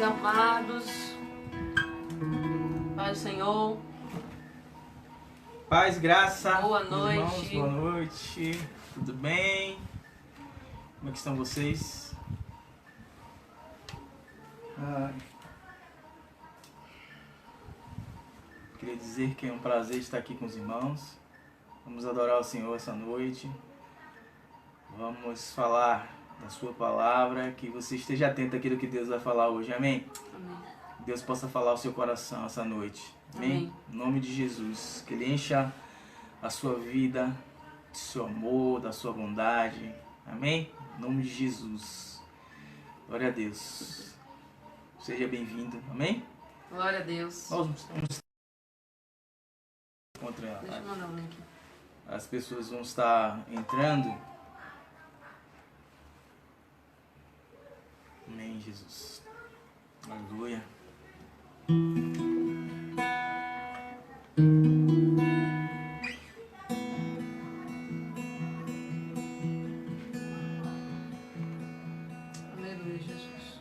amados, Pai do Senhor, paz, graça, boa noite. Irmãos, boa noite, tudo bem? Como é que estão vocês? Queria dizer que é um prazer estar aqui com os irmãos. Vamos adorar o Senhor essa noite. Vamos falar da sua palavra, que você esteja atento àquilo que Deus vai falar hoje, amém? Amém. Deus possa falar ao seu coração essa noite, amém? Amém. Em nome de Jesus, que Ele encha a sua vida do seu amor, da sua bondade, amém? Em nome de Jesus, glória a Deus. Seja bem-vindo, amém? Glória a Deus. Nós vamos contra Deixa eu mandar um link. as pessoas vão estar entrando. Amém, Jesus. Aleluia. Aleluia, Jesus.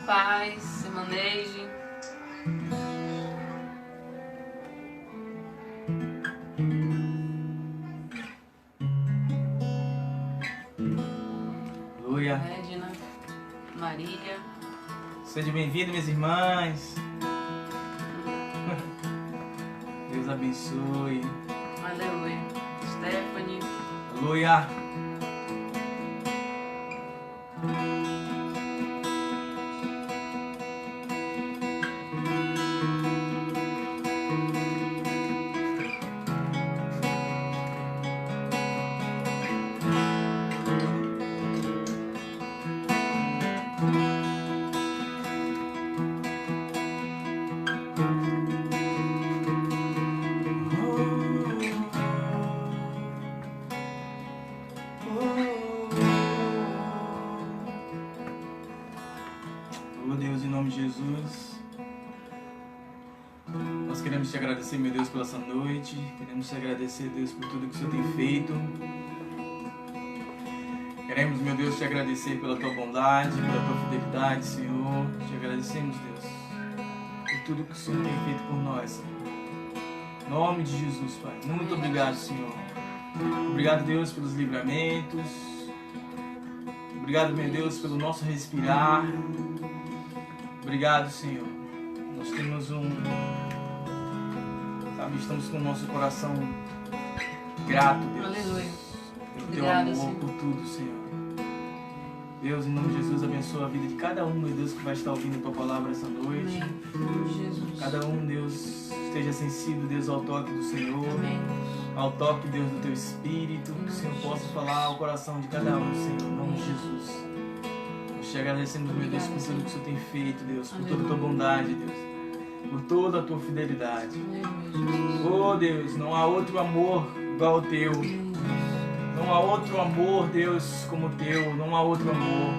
Paz, se maneje. Aleluia. Edna, Marília. Seja bem-vindo, minhas irmãs. Deus abençoe. Aleluia. Stephanie. Aleluia. Oh Deus, em nome de Jesus, nós queremos te agradecer, meu Deus, pela essa noite. Queremos te agradecer, Deus, por tudo que o Senhor tem feito. Queremos, meu Deus, te agradecer pela tua bondade, pela tua fidelidade, Senhor. Te agradecemos, Deus, por tudo que o Senhor tem feito por nós, Senhor. Em nome de Jesus, Pai. Muito obrigado, Senhor. Obrigado, Deus, pelos livramentos. Obrigado, meu Deus, pelo nosso respirar. Obrigado, Senhor. Nós temos estamos com o nosso coração grato, Deus. Aleluia. Pelo teu Obrigada, amor, Senhor. por tudo, Senhor. Deus, em nome de Jesus, abençoa a vida de cada um, meu Deus, que vai estar ouvindo a tua palavra essa noite. Amém. Em nome de Jesus. Cada um, Deus, esteja sensível, Deus, ao toque do Senhor. Amém. Ao toque, Deus, do teu Espírito. Que o Senhor possa falar ao coração de cada um, Senhor, em nome de Jesus. Nós te agradecemos, meu Deus, por tudo que o Senhor tem feito, Deus, por toda a tua bondade, Deus, por toda a tua fidelidade. Oh, Deus, não há outro amor igual ao teu. Não há outro amor, Deus, como o teu. Não há outro amor.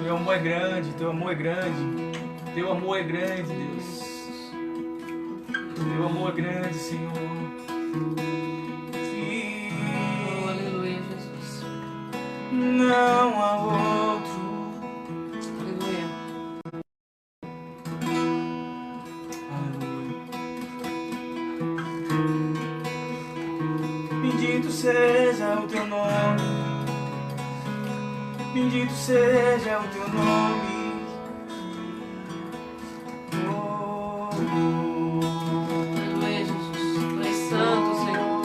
Teu amor é grande, teu amor é grande. Teu amor é grande, Deus. Teu amor é grande, Senhor. Oh, aleluia, Jesus. Não há outro. Aleluia. Aleluia. Bendito seja o teu nome. Bendito seja o teu nome. Aleluia, Jesus. Tu és santo, Senhor.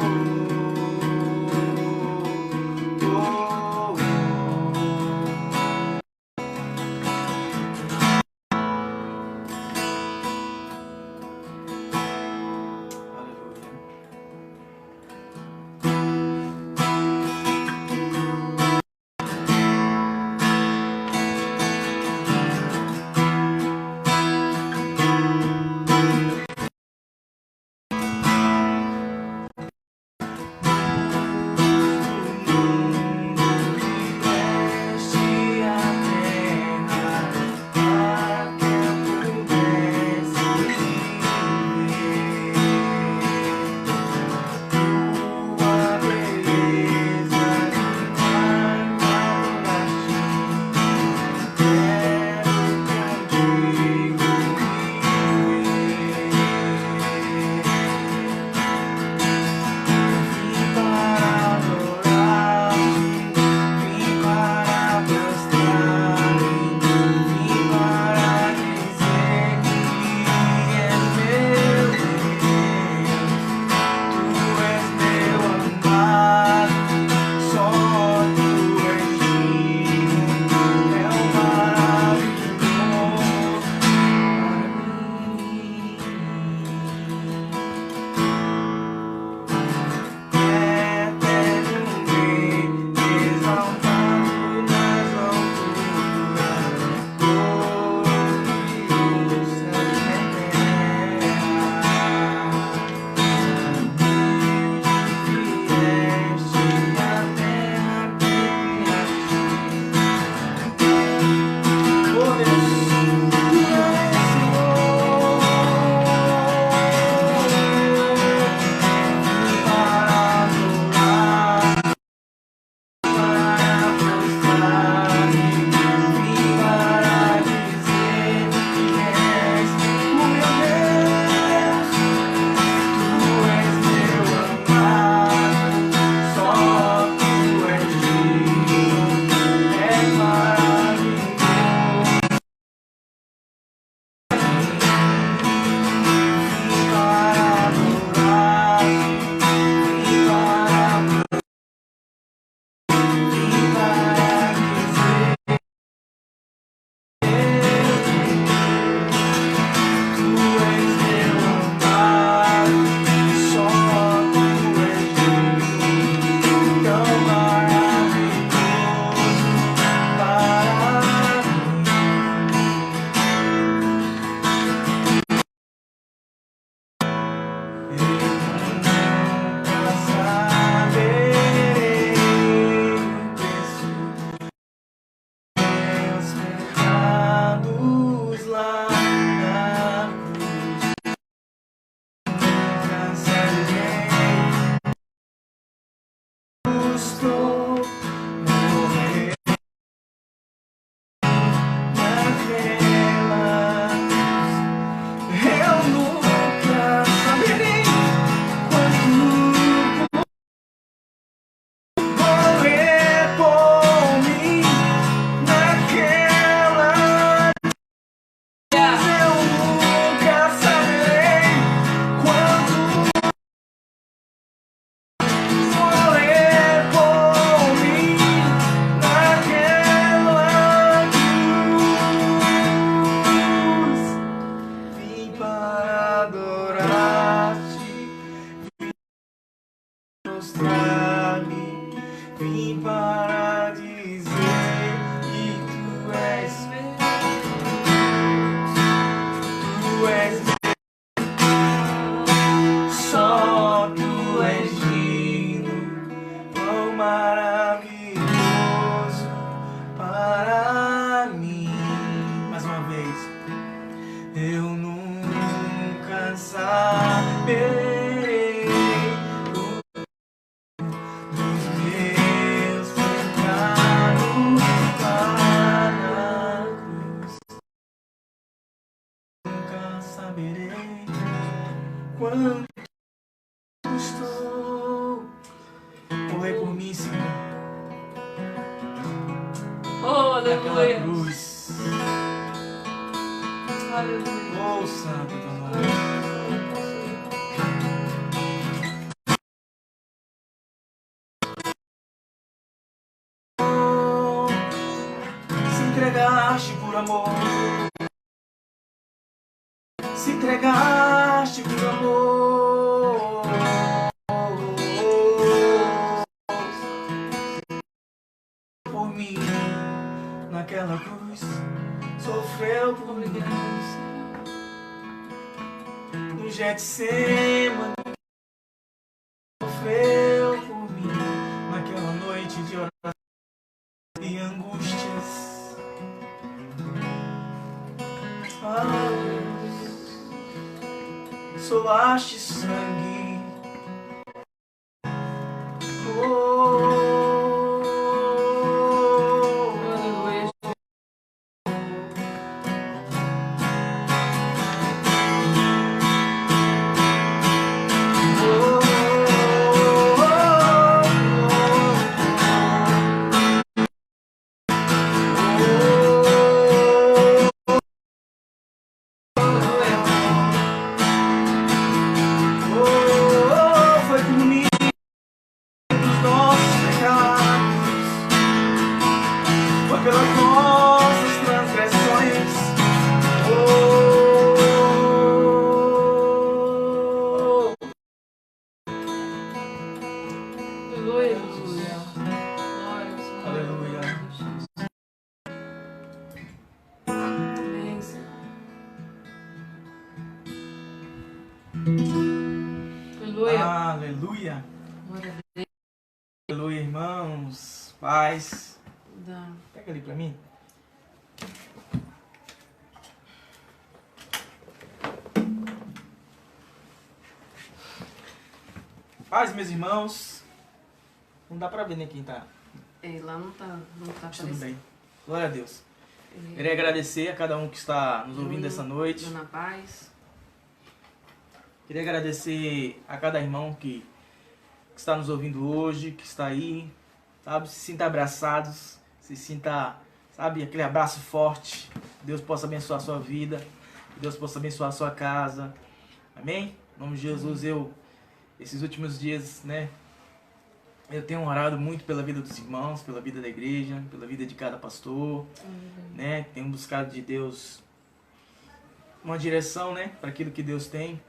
morrer por mim, Senhor. Oh, Naquela aleluia. cruz. Aleluia. Oh, santo teu nome. Se entregaste por amor. Se entregaste por amor. Por mim, naquela cruz, sofreu por mim. No Getsemane, sofreu por mim, naquela noite de oração e angústias. Soaste sangue. Aleluia. Foi por mim os nossos pecados, foi pelas nossas transgressões. Aleluia, Jesus. Aleluia. Amém, Senhor. Aleluia. Aleluia. Glória a Deus. Aleluia, irmãos. Paz. Dá. Pega ali pra mim. Paz, meus irmãos. Não dá pra ver nem quem tá. Ei, lá não tá Tudo aparecendo. bem. Glória a Deus. Queria agradecer a cada um que está nos ouvindo essa noite. Dona Paz. Queria agradecer a cada irmão que está nos ouvindo hoje, que está aí, sabe? Se sinta abraçados, se sinta, sabe, aquele abraço forte. Deus possa abençoar a sua vida, que Deus possa abençoar a sua casa. Amém? Em nome de Jesus, esses últimos dias, né, eu tenho orado muito pela vida dos irmãos, pela vida da igreja, pela vida de cada pastor, né? Tenho buscado de Deus uma direção, né, para aquilo que Deus tem,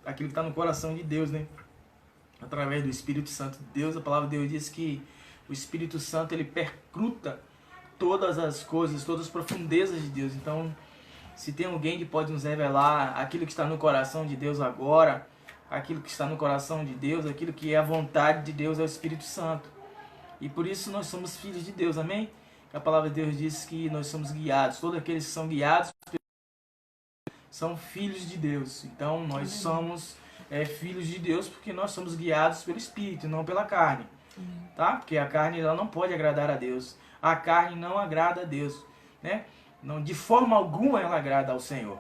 aquilo que está no coração de Deus, né? Através do Espírito Santo de Deus. A palavra de Deus diz que o Espírito Santo, ele perscruta todas as coisas, todas as profundezas de Deus. Então, se tem alguém que pode nos revelar aquilo que está no coração de Deus agora, aquilo que está no coração de Deus, aquilo que é a vontade de Deus, é o Espírito Santo. E por isso nós somos filhos de Deus, amém? A palavra de Deus diz que nós somos guiados, todos aqueles que são guiados são filhos de Deus. Então nós somos filhos de Deus porque nós somos guiados pelo Espírito, não pela carne, tá? Porque a carne, ela não pode agradar a Deus. A carne não agrada a Deus, né? Não, de forma alguma ela agrada ao Senhor.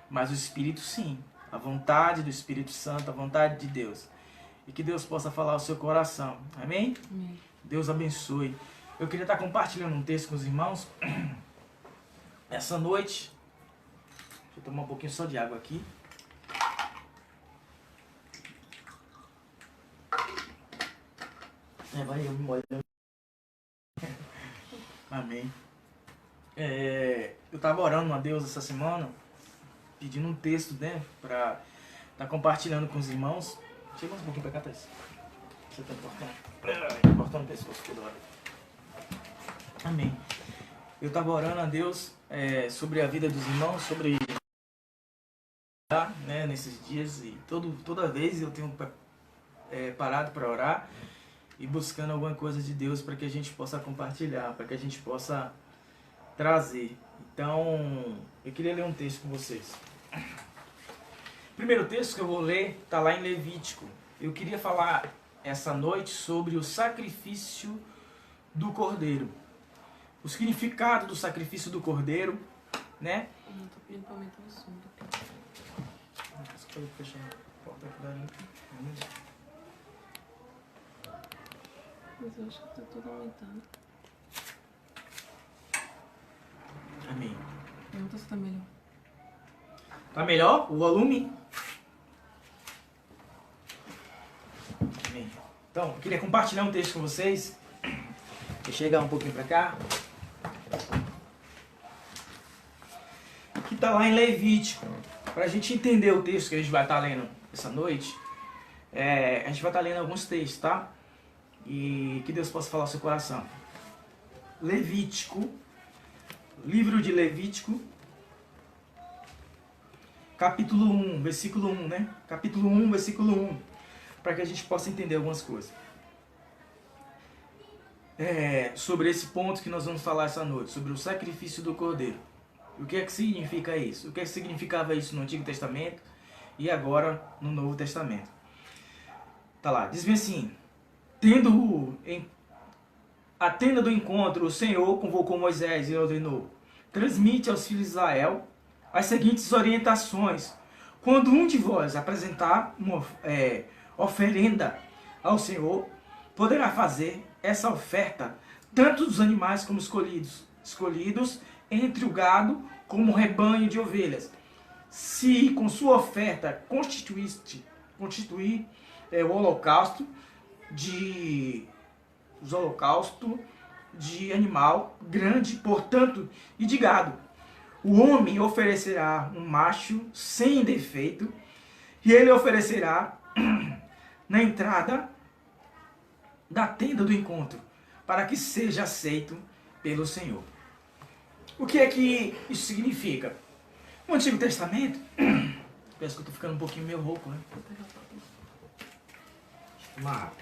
Mas o Espírito sim, a vontade do Espírito Santo, a vontade de Deus. E que Deus possa falar ao seu coração, amém? Amém. Deus abençoe. Eu queria estar compartilhando um texto com os irmãos essa noite. Deixa eu tomar um pouquinho só de água aqui. Vai eu me molho. Amém. Eu estava orando a Deus essa semana, pedindo um texto, né, para estar compartilhando com os irmãos. Chega um pouquinho para cá, Thaís. Você está cortando o pescoço toda hora. Amém. Eu estava orando a Deus sobre a vida dos irmãos, sobre né, nesses dias, e toda vez eu tenho parado para orar e buscando alguma coisa de Deus para que a gente possa compartilhar, para que a gente possa trazer. Então, eu queria ler um texto com vocês. O primeiro texto que eu vou ler está lá em Levítico. Eu queria falar essa noite sobre o sacrifício do Cordeiro. O significado do sacrifício do Cordeiro, né? Eu tô pedindo pra aumentar o som. Mas eu acho que tá tudo aumentando. Amém. Pergunta se tá melhor. Tá melhor o volume? Amém. Então, eu queria compartilhar um texto com vocês. Vou chegar um pouquinho pra cá. Que tá lá em Levítico. Pra gente entender o texto que a gente vai estar lendo essa noite, a gente vai estar lendo alguns textos, tá? E que Deus possa falar ao seu coração. Levítico, livro de Levítico, capítulo 1, versículo 1, né? Capítulo 1, versículo 1, para que a gente possa entender algumas coisas. Sobre esse ponto que nós vamos falar essa noite, sobre o sacrifício do Cordeiro. O que é que significa isso? O que é que significava isso no Antigo Testamento e agora no Novo Testamento? Tá lá, diz bem assim: tendo a tenda do encontro, o Senhor convocou Moisés e ordenou: transmite aos filhos de Israel as seguintes orientações. Quando um de vós apresentar uma oferenda ao Senhor, poderá fazer essa oferta tanto dos animais como escolhidos entre o gado como rebanho de ovelhas. Se com sua oferta constituir o holocausto de animal grande, portanto, e de gado, o homem oferecerá um macho sem defeito, e ele oferecerá na entrada da tenda do encontro, para que seja aceito pelo Senhor. O que é que isso significa? No Antigo Testamento, parece que eu estou ficando um pouquinho meio rouco, né? Uma água.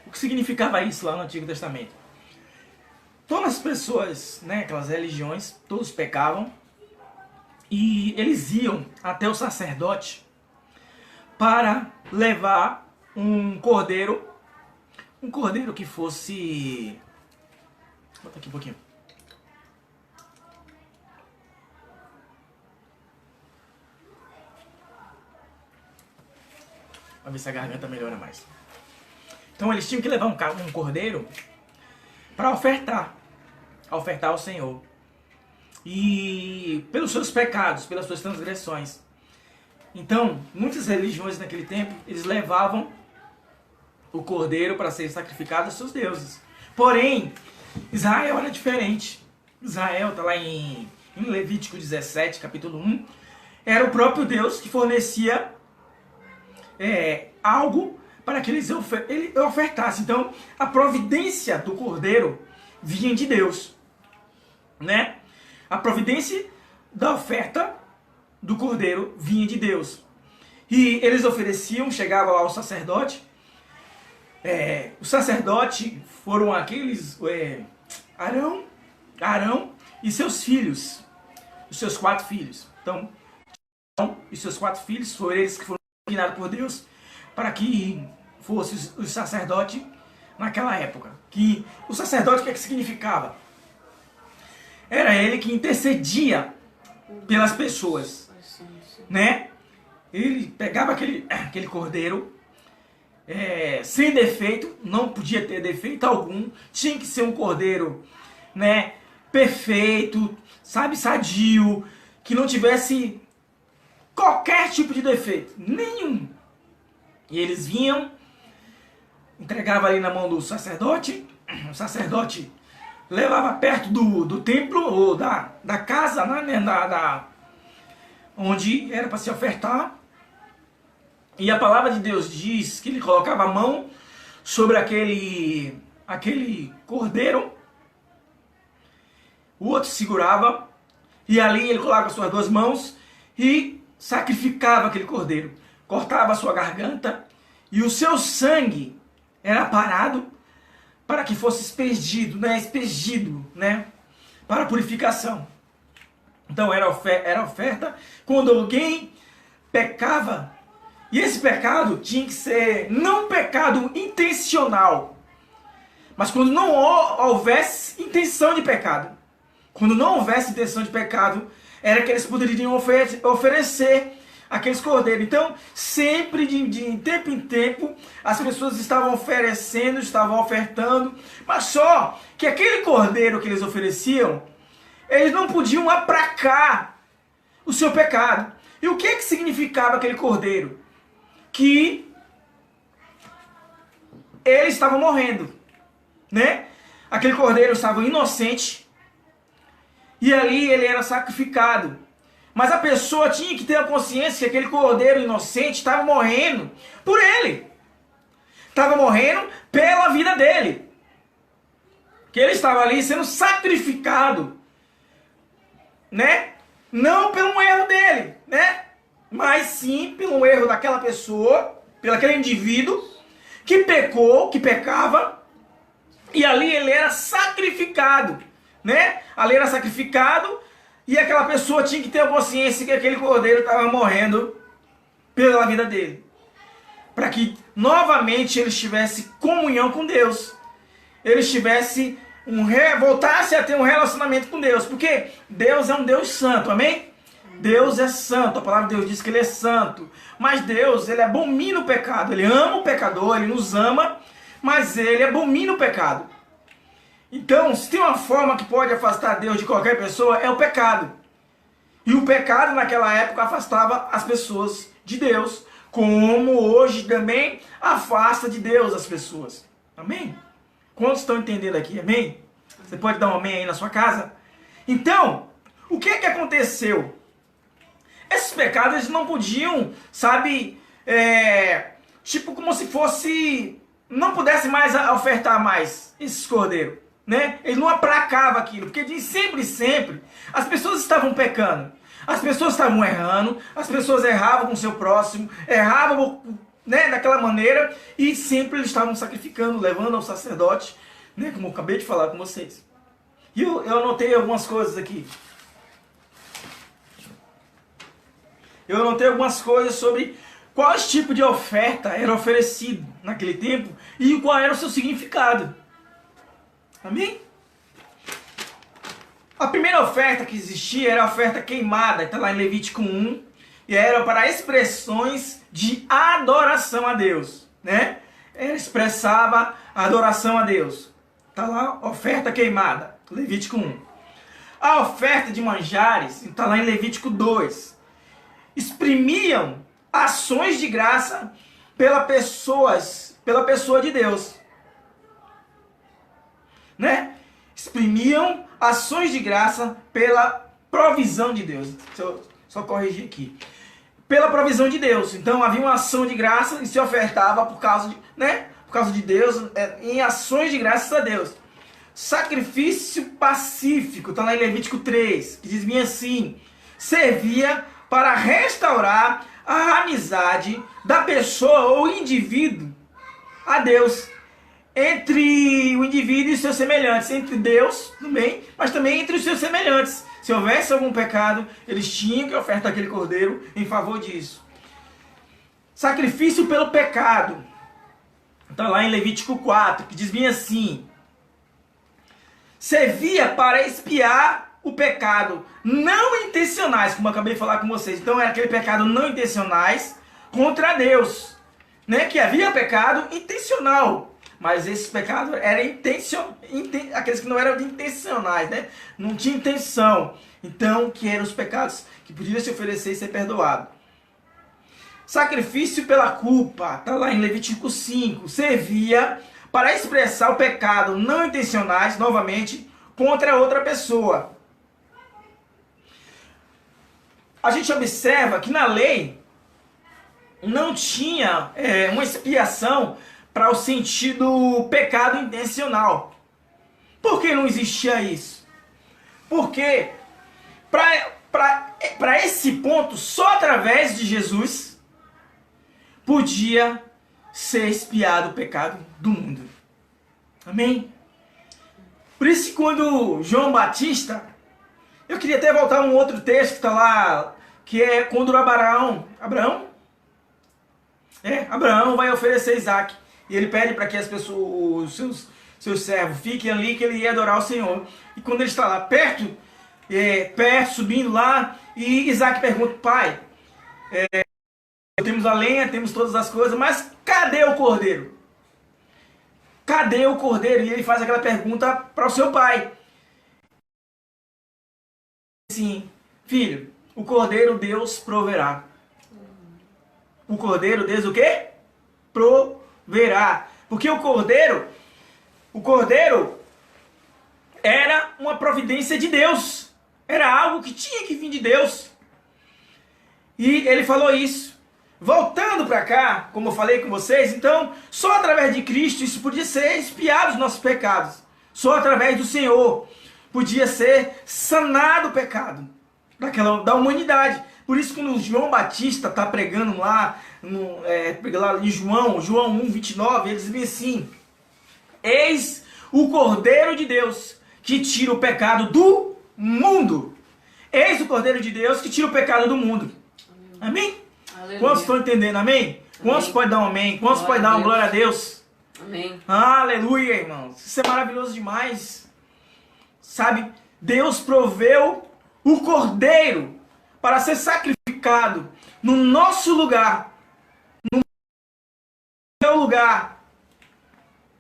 O que significava isso lá no Antigo Testamento? Todas as pessoas, né, aquelas religiões, todos pecavam e eles iam até o sacerdote para levar um cordeiro que fosse... Bota aqui um pouquinho. Vamos ver se a garganta melhora mais. Então eles tinham que levar um cordeiro para ofertar ao Senhor. E pelos seus pecados, pelas suas transgressões. Então, muitas religiões naquele tempo, eles levavam o cordeiro para ser sacrificado aos seus deuses. Porém, Israel era diferente. Israel está lá em Levítico 17, capítulo 1. Era o próprio Deus que fornecia algo para que ele ofertasse. Então, a providência do cordeiro vinha de Deus, né? A providência da oferta do cordeiro vinha de Deus. E eles ofereciam, chegava ao sacerdote. O sacerdote foram aqueles Arão e seus filhos, os seus 4 filhos. Então, Arão e seus 4 filhos foram eles que foram designados por Deus para que fosse o sacerdote naquela época. Que o sacerdote, o que é que significava? Era ele que intercedia pelas pessoas, né? Ele pegava aquele cordeiro sem defeito, não podia ter defeito algum, tinha que ser um cordeiro, né, perfeito, sabe, sadio, que não tivesse qualquer tipo de defeito, nenhum. E eles vinham, entregavam ali na mão do sacerdote, o sacerdote levava perto do templo, ou da casa, né, onde era para se ofertar. E a palavra de Deus diz que ele colocava a mão sobre aquele cordeiro, o outro segurava, e ali ele colocava as suas 2 mãos e sacrificava aquele cordeiro, cortava a sua garganta, e o seu sangue era parado para que fosse expedido, né, para purificação. Então era oferta quando alguém pecava. E esse pecado tinha que ser não pecado intencional, mas quando não houvesse intenção de pecado. Quando não houvesse intenção de pecado, era que eles poderiam oferecer aqueles cordeiros. Então, sempre de tempo em tempo, as pessoas estavam oferecendo, estavam ofertando, mas só que aquele cordeiro que eles ofereciam, eles não podiam aplacar o seu pecado. E o que significava aquele cordeiro? Que ele estava morrendo, né? Aquele cordeiro estava inocente e ali ele era sacrificado. Mas a pessoa tinha que ter a consciência que aquele cordeiro inocente estava morrendo por ele. Estava morrendo pela vida dele. Que ele estava ali sendo sacrificado, né? Não pelo erro dele, né? Mas sim pelo erro daquela pessoa, pelo aquele indivíduo que pecou, que pecava, e ali ele era sacrificado, né? Ali era sacrificado e aquela pessoa tinha que ter a consciência que aquele cordeiro estava morrendo pela vida dele. Para que novamente ele tivesse comunhão com Deus. Ele tivesse voltasse a ter um relacionamento com Deus. Porque Deus é um Deus santo, amém? Deus é santo, a palavra de Deus diz que ele é santo. Mas Deus, ele abomina o pecado. Ele ama o pecador, ele nos ama, mas ele abomina o pecado. Então, se tem uma forma que pode afastar Deus de qualquer pessoa, é o pecado. E o pecado naquela época afastava as pessoas de Deus, como hoje também afasta de Deus as pessoas. Amém? Quantos estão entendendo aqui? Amém? Você pode dar um amém aí na sua casa? Então, o que aconteceu? Esses pecados eles não podiam, sabe, tipo como se fosse, não pudesse mais ofertar mais esses cordeiros, né? Eles não aplacavam aquilo, porque de sempre, as pessoas estavam pecando, as pessoas estavam errando, as pessoas erravam com o seu próximo, erravam, né, daquela maneira, e sempre eles estavam sacrificando, levando ao sacerdote, né, como eu acabei de falar com vocês. E eu anotei algumas coisas aqui. Eu anotei algumas coisas sobre quais tipos de oferta era oferecido naquele tempo e qual era o seu significado. Amém? A primeira oferta que existia era a oferta queimada, está lá em Levítico 1, e era para expressões de adoração a Deus, né? Ela expressava a adoração a Deus. Está lá, oferta queimada, Levítico 1. A oferta de manjares, está lá em Levítico 2. Exprimiam ações de graça pela pessoa de Deus, né? Exprimiam ações de graça pela provisão de Deus. Deixa eu só corrigir aqui. Pela provisão de Deus. Então havia uma ação de graça e se ofertava por causa de, né? Por causa de Deus, em ações de graças a Deus. Sacrifício pacífico, está lá em Levítico 3, que diz bem assim: servia para restaurar a amizade da pessoa ou indivíduo a Deus, entre o indivíduo e seus semelhantes, entre Deus também, mas também entre os seus semelhantes. Se houvesse algum pecado, eles tinham que ofertar aquele cordeiro em favor disso. Sacrifício pelo pecado, está lá em Levítico 4, que diz bem assim: servia para expiar o pecado não intencionais, como eu acabei de falar com vocês. Então era aquele pecado não intencionais contra Deus, né? Que havia pecado intencional, mas esses pecados eram aqueles que não eram intencionais, né? Não tinha intenção. Então, que eram os pecados que podiam se oferecer e ser perdoado. Sacrifício pela culpa, está lá em Levítico 5, servia para expressar o pecado não intencionais, novamente, contra outra pessoa. A gente observa que na lei não tinha uma expiação para o sentido pecado intencional. Por que não existia isso? Porque para esse ponto, só através de Jesus podia ser expiado o pecado do mundo. Amém? Por isso que quando João Batista, eu queria até voltar a um outro texto que está lá, que é quando Abraão vai oferecer Isaac. E ele pede para que as pessoas, seus servos, fiquem ali, que ele ia adorar o Senhor. E quando ele está lá perto, subindo lá, e Isaac pergunta: pai, temos a lenha, temos todas as coisas, mas cadê o cordeiro? Cadê o cordeiro? E ele faz aquela pergunta para o seu pai. Sim, filho, o cordeiro Deus proverá. O cordeiro Deus o quê? Proverá. Porque o cordeiro era uma providência de Deus. Era algo que tinha que vir de Deus. E ele falou isso. Voltando para cá, como eu falei com vocês, então, só através de Cristo isso podia ser expiado os nossos pecados. Só através do Senhor podia ser sanado o pecado da humanidade. Por isso, quando João Batista está pregando lá em João 1:29, ele diz assim: eis o Cordeiro de Deus que tira o pecado do mundo. Eis o Cordeiro de Deus que tira o pecado do mundo. Amém? Aleluia. Quantos estão entendendo? Amém? Quantos podem dar um amém? Quantos podem dar uma glória a Deus? Amém. Aleluia, irmãos. Isso é maravilhoso demais. Sabe, Deus proveu o Cordeiro para ser sacrificado no nosso lugar. No meu lugar.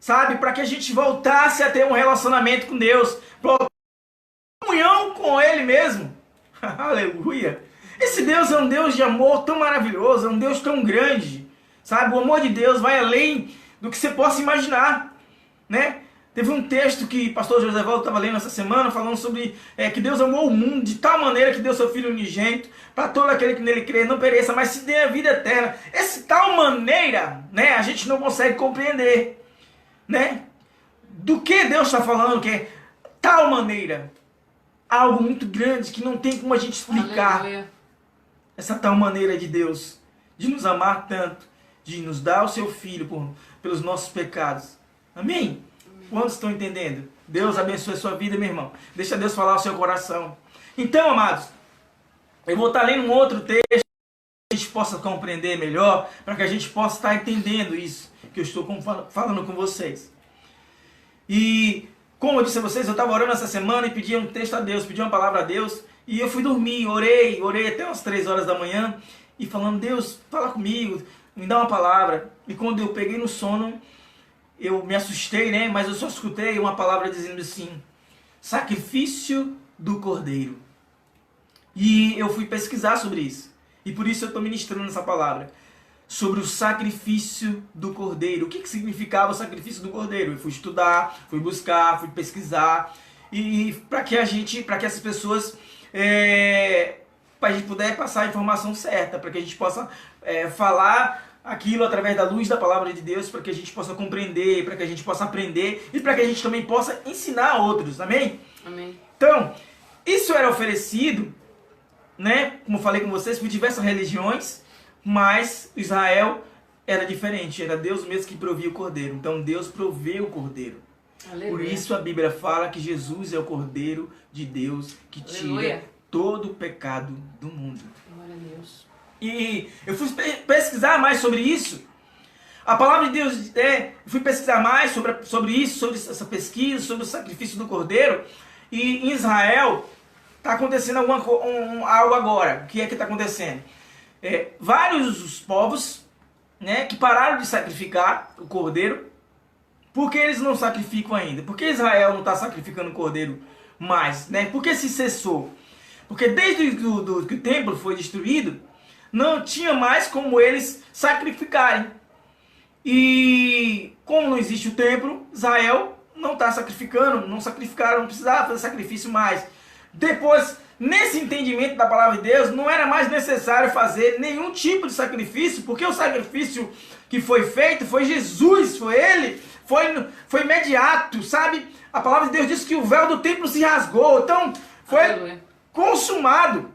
Sabe, para que a gente voltasse a ter um relacionamento com Deus. Comunhão com Ele mesmo. Aleluia. Esse Deus é um Deus de amor tão maravilhoso, é um Deus tão grande, sabe? O amor de Deus vai além do que você possa imaginar, né? Teve um texto que o pastor José Valdo estava lendo essa semana, falando sobre que Deus amou o mundo de tal maneira que deu seu Filho unigênito, para todo aquele que nele crê não pereça, mas se dê a vida eterna. Esse tal maneira, né, a gente não consegue compreender, né? Do que Deus está falando, que é tal maneira. Algo muito grande que não tem como a gente explicar. Aleluia. Essa tal maneira de Deus, de nos amar tanto, de nos dar o seu Filho pelos nossos pecados. Amém? Quantos estão entendendo? Deus abençoe a sua vida, meu irmão. Deixa Deus falar ao seu coração. Então, amados, eu vou estar lendo um outro texto para que a gente possa compreender melhor, para que a gente possa estar entendendo isso que eu estou falando com vocês. E, como eu disse a vocês, eu estava orando essa semana e pedi um texto a Deus, pedi uma palavra a Deus. E eu fui dormir, orei até umas 3 horas da manhã, e falando: Deus, fala comigo, me dá uma palavra. E quando eu peguei no sono, eu me assustei, né? Mas eu só escutei uma palavra dizendo assim: sacrifício do Cordeiro. E eu fui pesquisar sobre isso. E por isso eu estou ministrando essa palavra. Sobre o sacrifício do Cordeiro. O que significava o sacrifício do Cordeiro? Eu fui estudar, fui buscar, fui pesquisar. E para que essas pessoas... para a gente poder passar a informação certa, para que a gente possa falar aquilo através da luz da palavra de Deus, para que a gente possa compreender, para que a gente possa aprender e para que a gente também possa ensinar a outros, amém? Amém. Então, isso era oferecido, né, como eu falei com vocês, por diversas religiões, mas Israel era diferente, era Deus mesmo que provia o Cordeiro, então Deus proveu o Cordeiro. Aleluia. Por isso a Bíblia fala que Jesus é o Cordeiro de Deus que tira Aleluia. todo o pecado do mundo. Glória a Deus. E eu fui pesquisar mais sobre isso. A palavra de Deus, eu fui pesquisar mais sobre isso, sobre essa pesquisa, sobre o sacrifício do Cordeiro. E em Israel está acontecendo algo agora. O que é que está acontecendo? Vários povos, né, que pararam de sacrificar o Cordeiro. Por que eles não sacrificam ainda? Por que Israel não está sacrificando o Cordeiro mais? Né? Por que se cessou? Porque desde que o templo foi destruído, não tinha mais como eles sacrificarem. E como não existe o templo, Israel não está sacrificando, não sacrificaram, não precisava fazer sacrifício mais. Depois, nesse entendimento da palavra de Deus, não era mais necessário fazer nenhum tipo de sacrifício, porque o sacrifício que foi feito foi Jesus, foi Ele, foi imediato, sabe? A palavra de Deus diz que o véu do templo se rasgou, então foi Aleluia. consumado.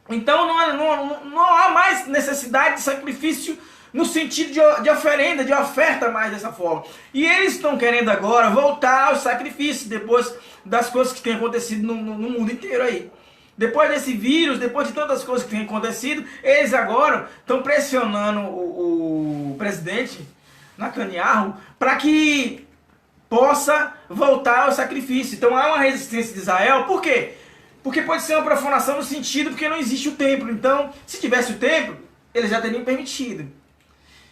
Então não há mais necessidade de sacrifício no sentido de oferenda, de oferta mais dessa forma. E eles estão querendo agora voltar aos sacrifícios, depois das coisas que têm acontecido no mundo inteiro aí. Depois desse vírus, depois de tantas coisas que têm acontecido, eles agora estão pressionando o presidente Netanyahu para que possa voltar ao sacrifício. Então há uma resistência de Israel. Por quê? Porque pode ser uma profanação no sentido porque não existe o templo. Então, se tivesse o templo, eles já teriam permitido.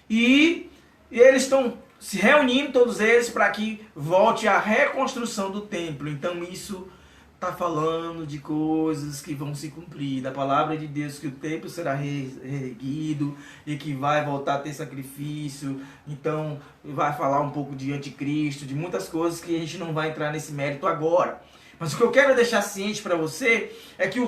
E eles estão se reunindo, todos eles, para que volte a reconstrução do templo. Então, isso está falando de coisas que vão se cumprir, da palavra de Deus, que o templo será reerguido e que vai voltar a ter sacrifício. Então vai falar um pouco de anticristo, de muitas coisas que a gente não vai entrar nesse mérito agora. Mas o que eu quero deixar ciente para você é que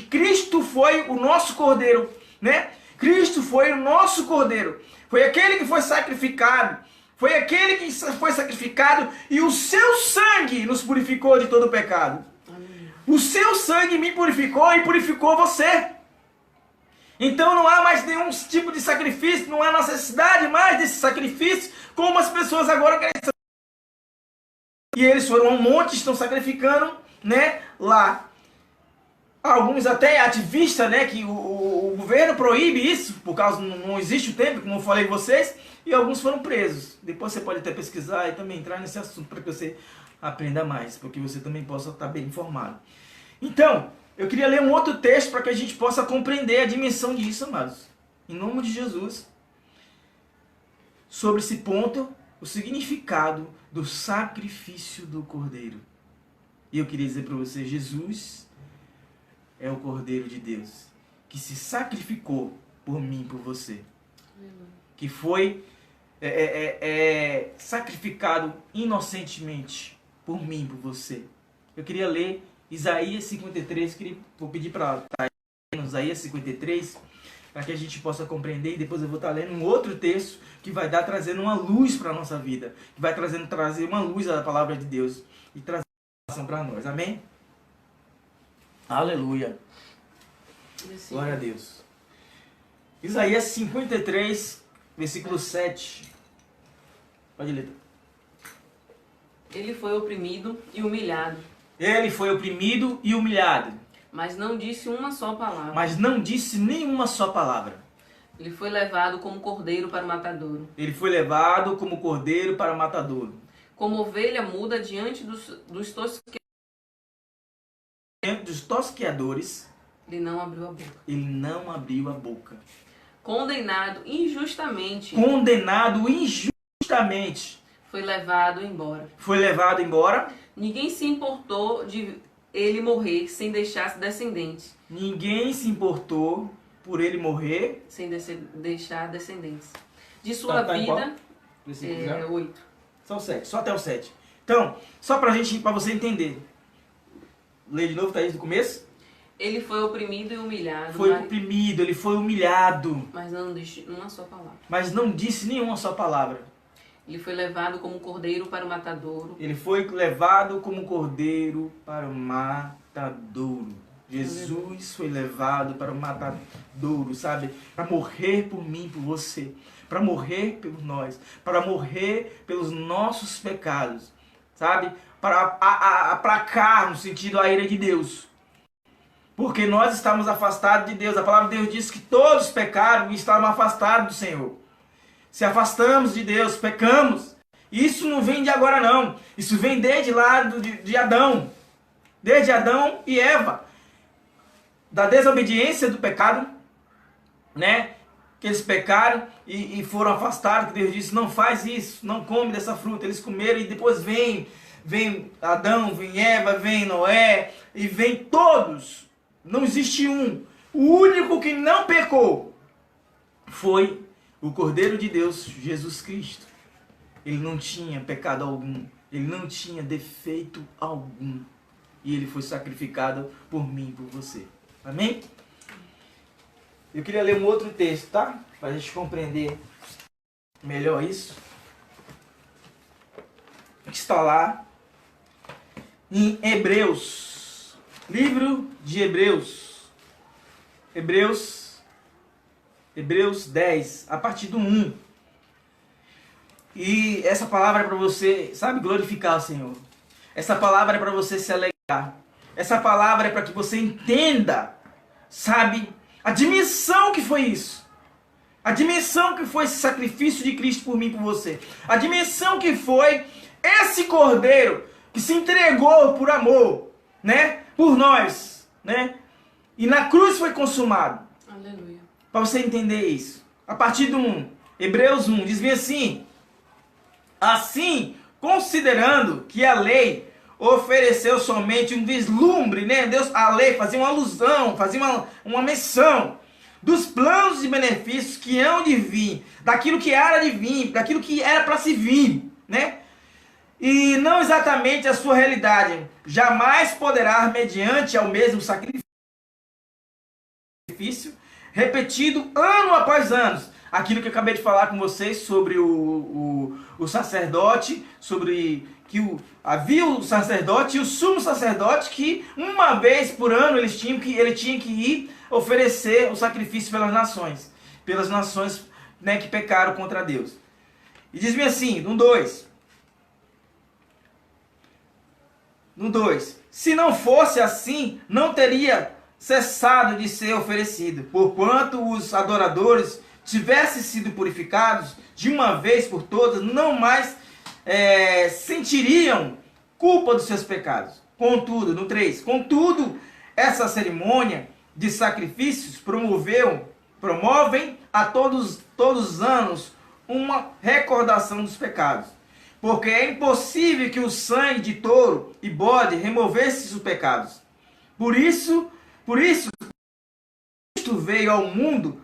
Cristo foi o nosso cordeiro, né? Cristo foi o nosso cordeiro, foi aquele que foi sacrificado. Foi aquele que foi sacrificado e o seu sangue nos purificou de todo o pecado. O seu sangue me purificou e purificou você. Então não há mais nenhum tipo de sacrifício, não há necessidade mais desse sacrifício, como as pessoas agora querem. E eles foram a um monte, estão sacrificando, né, lá. Alguns até ativistas, né, que o governo proíbe isso, por causa não existe o templo, como eu falei com vocês, e alguns foram presos. Depois você pode até pesquisar e também entrar nesse assunto para que você aprenda mais, para que você também possa estar bem informado. Então, eu queria ler um outro texto para que a gente possa compreender a dimensão disso, amados. Em nome de Jesus. Sobre esse ponto, o significado do sacrifício do Cordeiro. E eu queria dizer para você, Jesus é o Cordeiro de Deus, que se sacrificou por mim e por você. Que foi sacrificado inocentemente por mim e por você. Eu queria ler Isaías 53, vou pedir para Isaías 53, para que a gente possa compreender, e depois eu vou estar lendo um outro texto que vai dar trazendo uma luz para a nossa vida, que vai trazer uma luz à palavra de Deus e trazer salvação para nós. Amém? Aleluia. Glória a Deus. Isaías 53, versículo 7. Pode ler. Ele foi oprimido e humilhado. Ele foi oprimido e humilhado. Mas não disse uma só palavra. Mas não disse nenhuma só palavra. Ele foi levado como cordeiro para o matadouro. Ele foi levado como cordeiro para o matadouro. Como ovelha muda diante dos tosqueadores. Ele não abriu a boca. Ele não abriu a boca. Condenado injustamente. Condenado injustamente. Foi levado embora. Foi levado embora. Ninguém se importou de ele morrer sem deixar descendentes. Ninguém se importou por ele morrer. Sem deixar descendentes. De sua vida, 8. Só o 7, só até o 7. Então, só para você entender. Lê de novo, tá aí do começo? Ele foi oprimido e humilhado. Foi oprimido, ele foi humilhado. Mas não disse uma só palavra. Mas não disse nenhuma só palavra. Ele foi levado como cordeiro para o matadouro. Ele foi levado como cordeiro para o matadouro. Jesus foi levado para o matadouro, sabe? Para morrer por mim, por você. Para morrer por nós. Para morrer pelos nossos pecados. Sabe? Para aplacar, no sentido, a ira de Deus. Porque nós estamos afastados de Deus. A palavra de Deus diz que todos pecaram e estavam afastados do Senhor. Se afastamos de Deus, pecamos. Isso não vem de agora não. Isso vem desde lá de Adão. Desde Adão e Eva. Da desobediência do pecado, né? Que eles pecaram e foram afastados. Que Deus disse, não faz isso, não come dessa fruta. Eles comeram e depois vem Adão, vem Eva, vem Noé. E vem todos. Não existe um. O único que não pecou foi o Cordeiro de Deus, Jesus Cristo. Ele não tinha pecado algum. Ele não tinha defeito algum. E ele foi sacrificado por mim e por você. Amém? Eu queria ler um outro texto, tá? Para a gente compreender melhor isso. Que está lá em Hebreus. Livro de Hebreus. Hebreus 10, a partir do 1. E essa palavra é para você, sabe, glorificar o Senhor. Essa palavra é para você se alegrar. Essa palavra é para que você entenda, sabe, a dimensão que foi isso. A dimensão que foi esse sacrifício de Cristo por mim e por você. A dimensão que foi esse Cordeiro que se entregou por amor, né, por nós. né? E na cruz foi consumado. Aleluia. Para você entender isso. A partir do 1, Hebreus 1, diz bem assim: assim, considerando que a lei ofereceu somente um vislumbre, né? Deus, a lei fazia uma alusão, fazia uma menção dos planos e benefícios que hão de vir, daquilo que era de vir, daquilo que era para se vir, né? E não exatamente a sua realidade. Jamais poderá, mediante ao mesmo sacrifício repetido ano após ano, aquilo que eu acabei de falar com vocês sobre o sacerdote, sobre que havia o sacerdote e o sumo sacerdote que uma vez por ano ele tinha que ir oferecer o sacrifício pelas nações, né, que pecaram contra Deus. E diz-me assim, no 2, se não fosse assim, não teria cessado de ser oferecido, porquanto os adoradores tivessem sido purificados de uma vez por todas, não mais sentiriam culpa dos seus pecados. Contudo, no 3, contudo, essa cerimônia de sacrifícios promovem a todos os anos uma recordação dos pecados, porque é impossível que o sangue de touro e bode removesse os pecados. Por isso, Cristo veio ao mundo,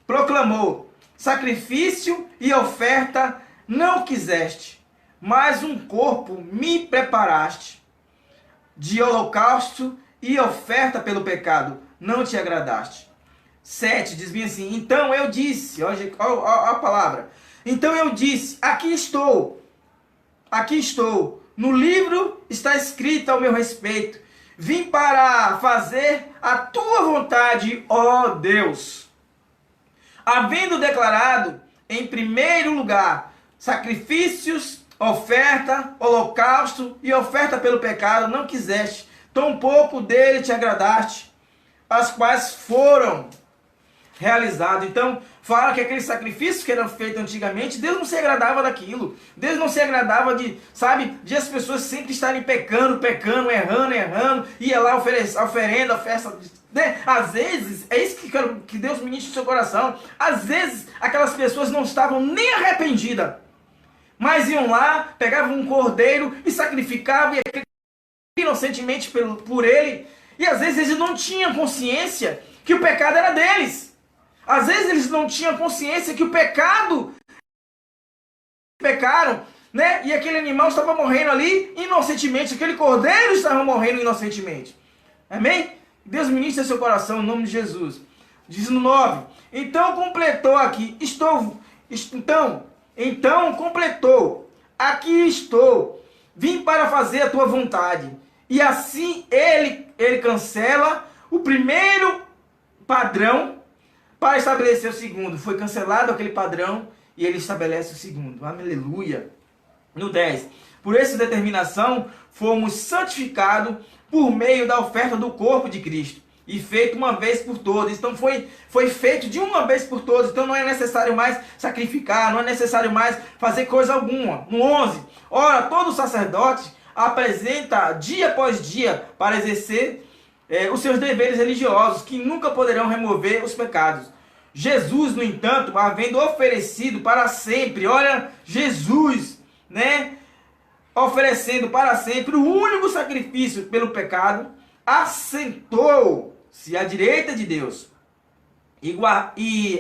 proclamou: sacrifício e oferta não quiseste, mas um corpo me preparaste. De holocausto e oferta pelo pecado não te agradaste. 7 diz bem assim: então eu disse, olha a palavra, então eu disse, aqui estou, no livro está escrito ao meu respeito, vim para fazer a tua vontade, ó Deus. Havendo declarado, em primeiro lugar, sacrifícios, oferta, holocausto e oferta pelo pecado não quiseste, tampouco dele te agradaste, as quais foram realizados. Então, fala que aqueles sacrifícios que eram feitos antigamente, Deus não se agradava daquilo. Deus não se agradava de as pessoas sempre estarem pecando, errando, ia lá oferenda, festa, né? Às vezes, é isso que eu quero que Deus ministre no seu coração. Às vezes, aquelas pessoas não estavam nem arrependidas, mas iam lá, pegavam um cordeiro e sacrificavam inocentemente por ele. E às vezes eles não tinham consciência que o pecado era deles. Às vezes eles não tinham consciência que o pecado pecaram, né? E aquele animal estava morrendo ali inocentemente, aquele cordeiro estava morrendo inocentemente. Amém? Deus ministra seu coração em nome de Jesus. Diz no 9: então completou aqui, então completou, aqui estou, vim para fazer a tua vontade. E assim ele cancela o primeiro padrão para estabelecer o segundo. Foi cancelado aquele padrão e ele estabelece o segundo. Aleluia. No 10. Por essa determinação, fomos santificados por meio da oferta do corpo de Cristo. E feito uma vez por todas. Então foi feito de uma vez por todas. Então não é necessário mais sacrificar, não é necessário mais fazer coisa alguma. No 11. Ora, todo sacerdote apresenta dia após dia para exercer os seus deveres religiosos, que nunca poderão remover os pecados. Jesus, no entanto, havendo oferecido para sempre, olha, Jesus, né, oferecendo para sempre o único sacrifício pelo pecado, assentou-se à direita de Deus e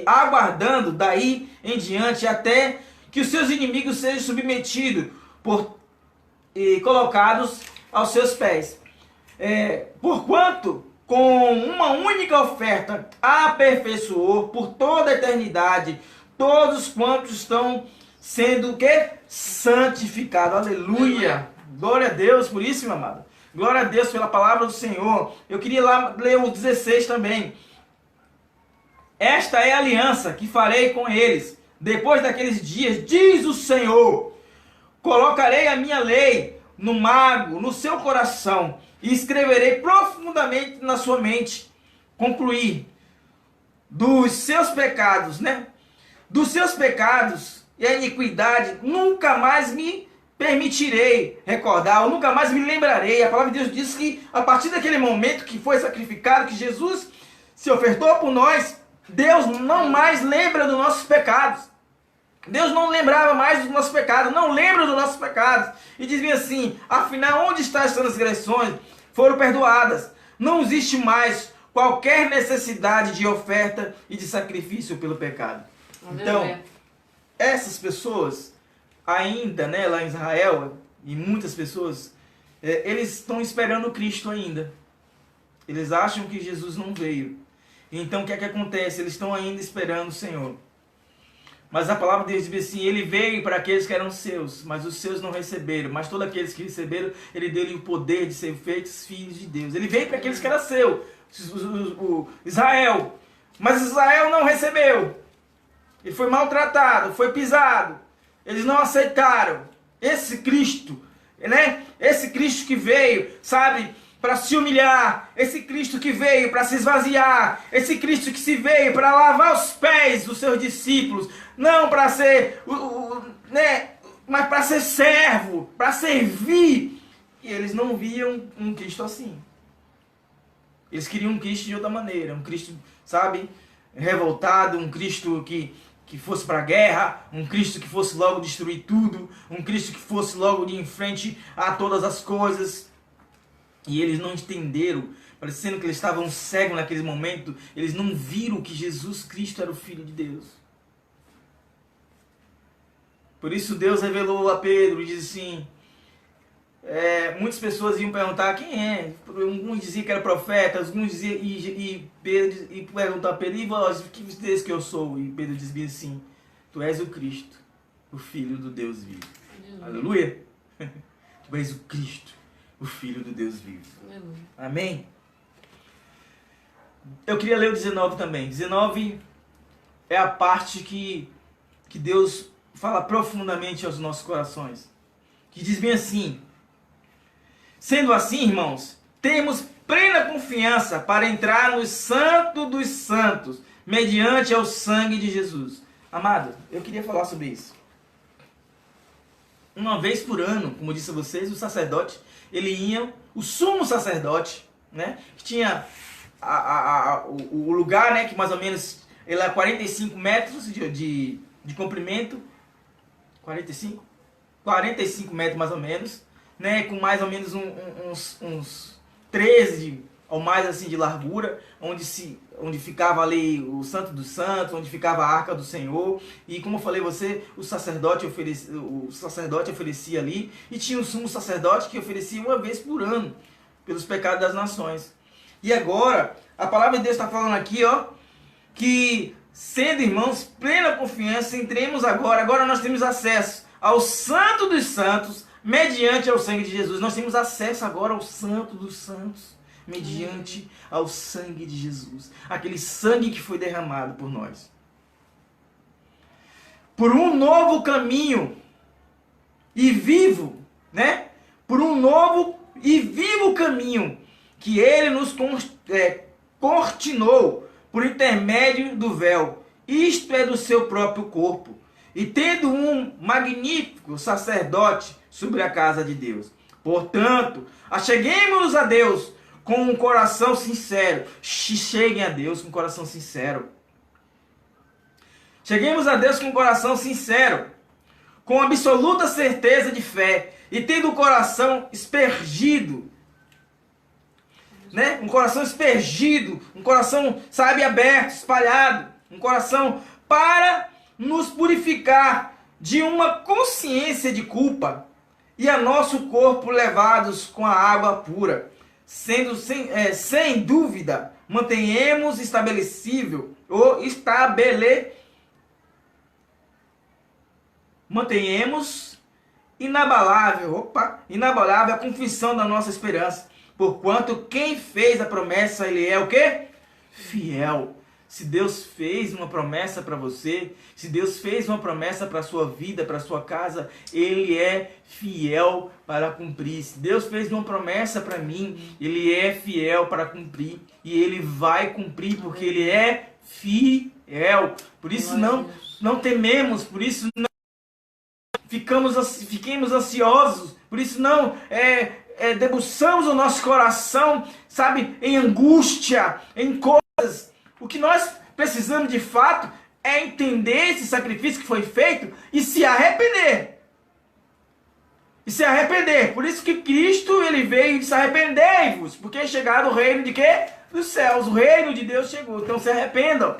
aguardando daí em diante até que os seus inimigos sejam submetidos e colocados aos seus pés. Porquanto, com uma única oferta, aperfeiçoou por toda a eternidade todos quantos estão sendo o quê? Santificados. Aleluia! Glória a Deus por isso, meu amado. Glória a Deus pela palavra do Senhor. Eu queria lá ler o 16 também. Esta é a aliança que farei com eles depois daqueles dias, diz o Senhor. Colocarei a minha lei no seu coração e escreverei profundamente na sua mente. Concluir dos seus pecados, né? Dos seus pecados e a iniquidade nunca mais me permitirei recordar, eu nunca mais me lembrarei. A palavra de Deus diz que a partir daquele momento que foi sacrificado, que Jesus se ofertou por nós, Deus não mais lembra dos nossos pecados. Deus não lembrava mais dos nossos pecados, não lembra dos nossos pecados. E dizia assim, afinal, onde estão as transgressões? Foram perdoadas. Não existe mais qualquer necessidade de oferta e de sacrifício pelo pecado. Então, essas pessoas, ainda, né, lá em Israel, e muitas pessoas, eles estão esperando Cristo ainda. Eles acham que Jesus não veio. Então, o que é que acontece? Eles estão ainda esperando o Senhor. Mas a palavra de Deus diz assim, ele veio para aqueles que eram seus, mas os seus não receberam. Mas todos aqueles que receberam, ele deu-lhe o poder de ser feitos filhos de Deus. Ele veio para aqueles que eram seus, o Israel. Mas Israel não recebeu. Ele foi maltratado, foi pisado. Eles não aceitaram. Esse Cristo, né? Esse Cristo que veio, sabe, para se humilhar, esse Cristo que veio para se esvaziar, esse Cristo que se veio para lavar os pés dos seus discípulos, não para ser, né, mas para ser servo, para servir. E eles não viam um Cristo assim. Eles queriam um Cristo de outra maneira, um Cristo, sabe, revoltado, um Cristo que fosse para a guerra, um Cristo que fosse logo destruir tudo, um Cristo que fosse logo de em frente a todas as coisas. E eles não entenderam, parecendo que eles estavam cegos naquele momento, eles não viram que Jesus Cristo era o Filho de Deus. Por isso Deus revelou a Pedro e disse assim, muitas pessoas iam perguntar quem é, alguns diziam que era profeta, alguns diziam, e Pedro perguntou a Pedro, e vós, que diz que eu sou? E Pedro dizia assim, tu és o Cristo, o Filho do Deus vivo. Aleluia! Tu és o Cristo, o Filho do Deus vivo. Aleluia. Amém? Eu queria ler o 19 também. 19 é a parte que Deus fala profundamente aos nossos corações. Que diz bem assim, sendo assim, irmãos, temos plena confiança para entrar no Santo dos Santos, mediante ao sangue de Jesus. Amado, eu queria falar sobre isso. Uma vez por ano, como eu disse a vocês, o sacerdote, ele ia, o sumo sacerdote, né, que tinha o lugar, né, que mais ou menos, ele é 45 metros de comprimento, 45 metros mais ou menos, né, com mais ou menos uns 13 ou mais assim de largura, onde ficava ali o Santo dos Santos, onde ficava a Arca do Senhor. E como eu falei você, o sacerdote oferecia ali, e tinha o sumo sacerdote que oferecia uma vez por ano pelos pecados das nações. E agora a palavra de Deus está falando aqui, ó, que sendo, irmãos, plena confiança, entremos agora nós temos acesso ao Santo dos Santos, mediante ao sangue de Jesus. Nós temos acesso agora ao Santo dos Santos, mediante ao sangue de Jesus. Aquele sangue que foi derramado por nós. Por um novo caminho e vivo, né? Por um novo e vivo caminho que Ele nos cortinou por intermédio do véu. Isto é do seu próprio corpo. E tendo um magnífico sacerdote sobre a casa de Deus. Portanto, acheguemos-nos a Deus com um coração sincero. Cheguem a Deus com um coração sincero. Cheguemos a Deus com um coração sincero, com absoluta certeza de fé, e tendo o coração espergido, né? Um coração espergido, um coração, sabe, aberto, espalhado, um coração para nos purificar de uma consciência de culpa, e a nosso corpo levados com a água pura, sendo sem dúvida, mantenhamos estabelecível ou mantenhamos inabalável a confissão da nossa esperança, porquanto quem fez a promessa, ele é o quê? Fiel. Se Deus fez uma promessa para você, se Deus fez uma promessa para a sua vida, para a sua casa, Ele é fiel para cumprir. Se Deus fez uma promessa para mim, Ele é fiel para cumprir. E Ele vai cumprir porque Ele é fiel. Por isso não tememos, por isso não fiquemos ansiosos, por isso não debruçamos o nosso coração, sabe, em angústia, em coisas. O que nós precisamos de fato é entender esse sacrifício que foi feito e se arrepender. E se arrepender. Por isso que Cristo, ele veio e disse: arrependei-vos, porque é chegado o reino de quê? Dos céus. O reino de Deus chegou. Então se arrependam.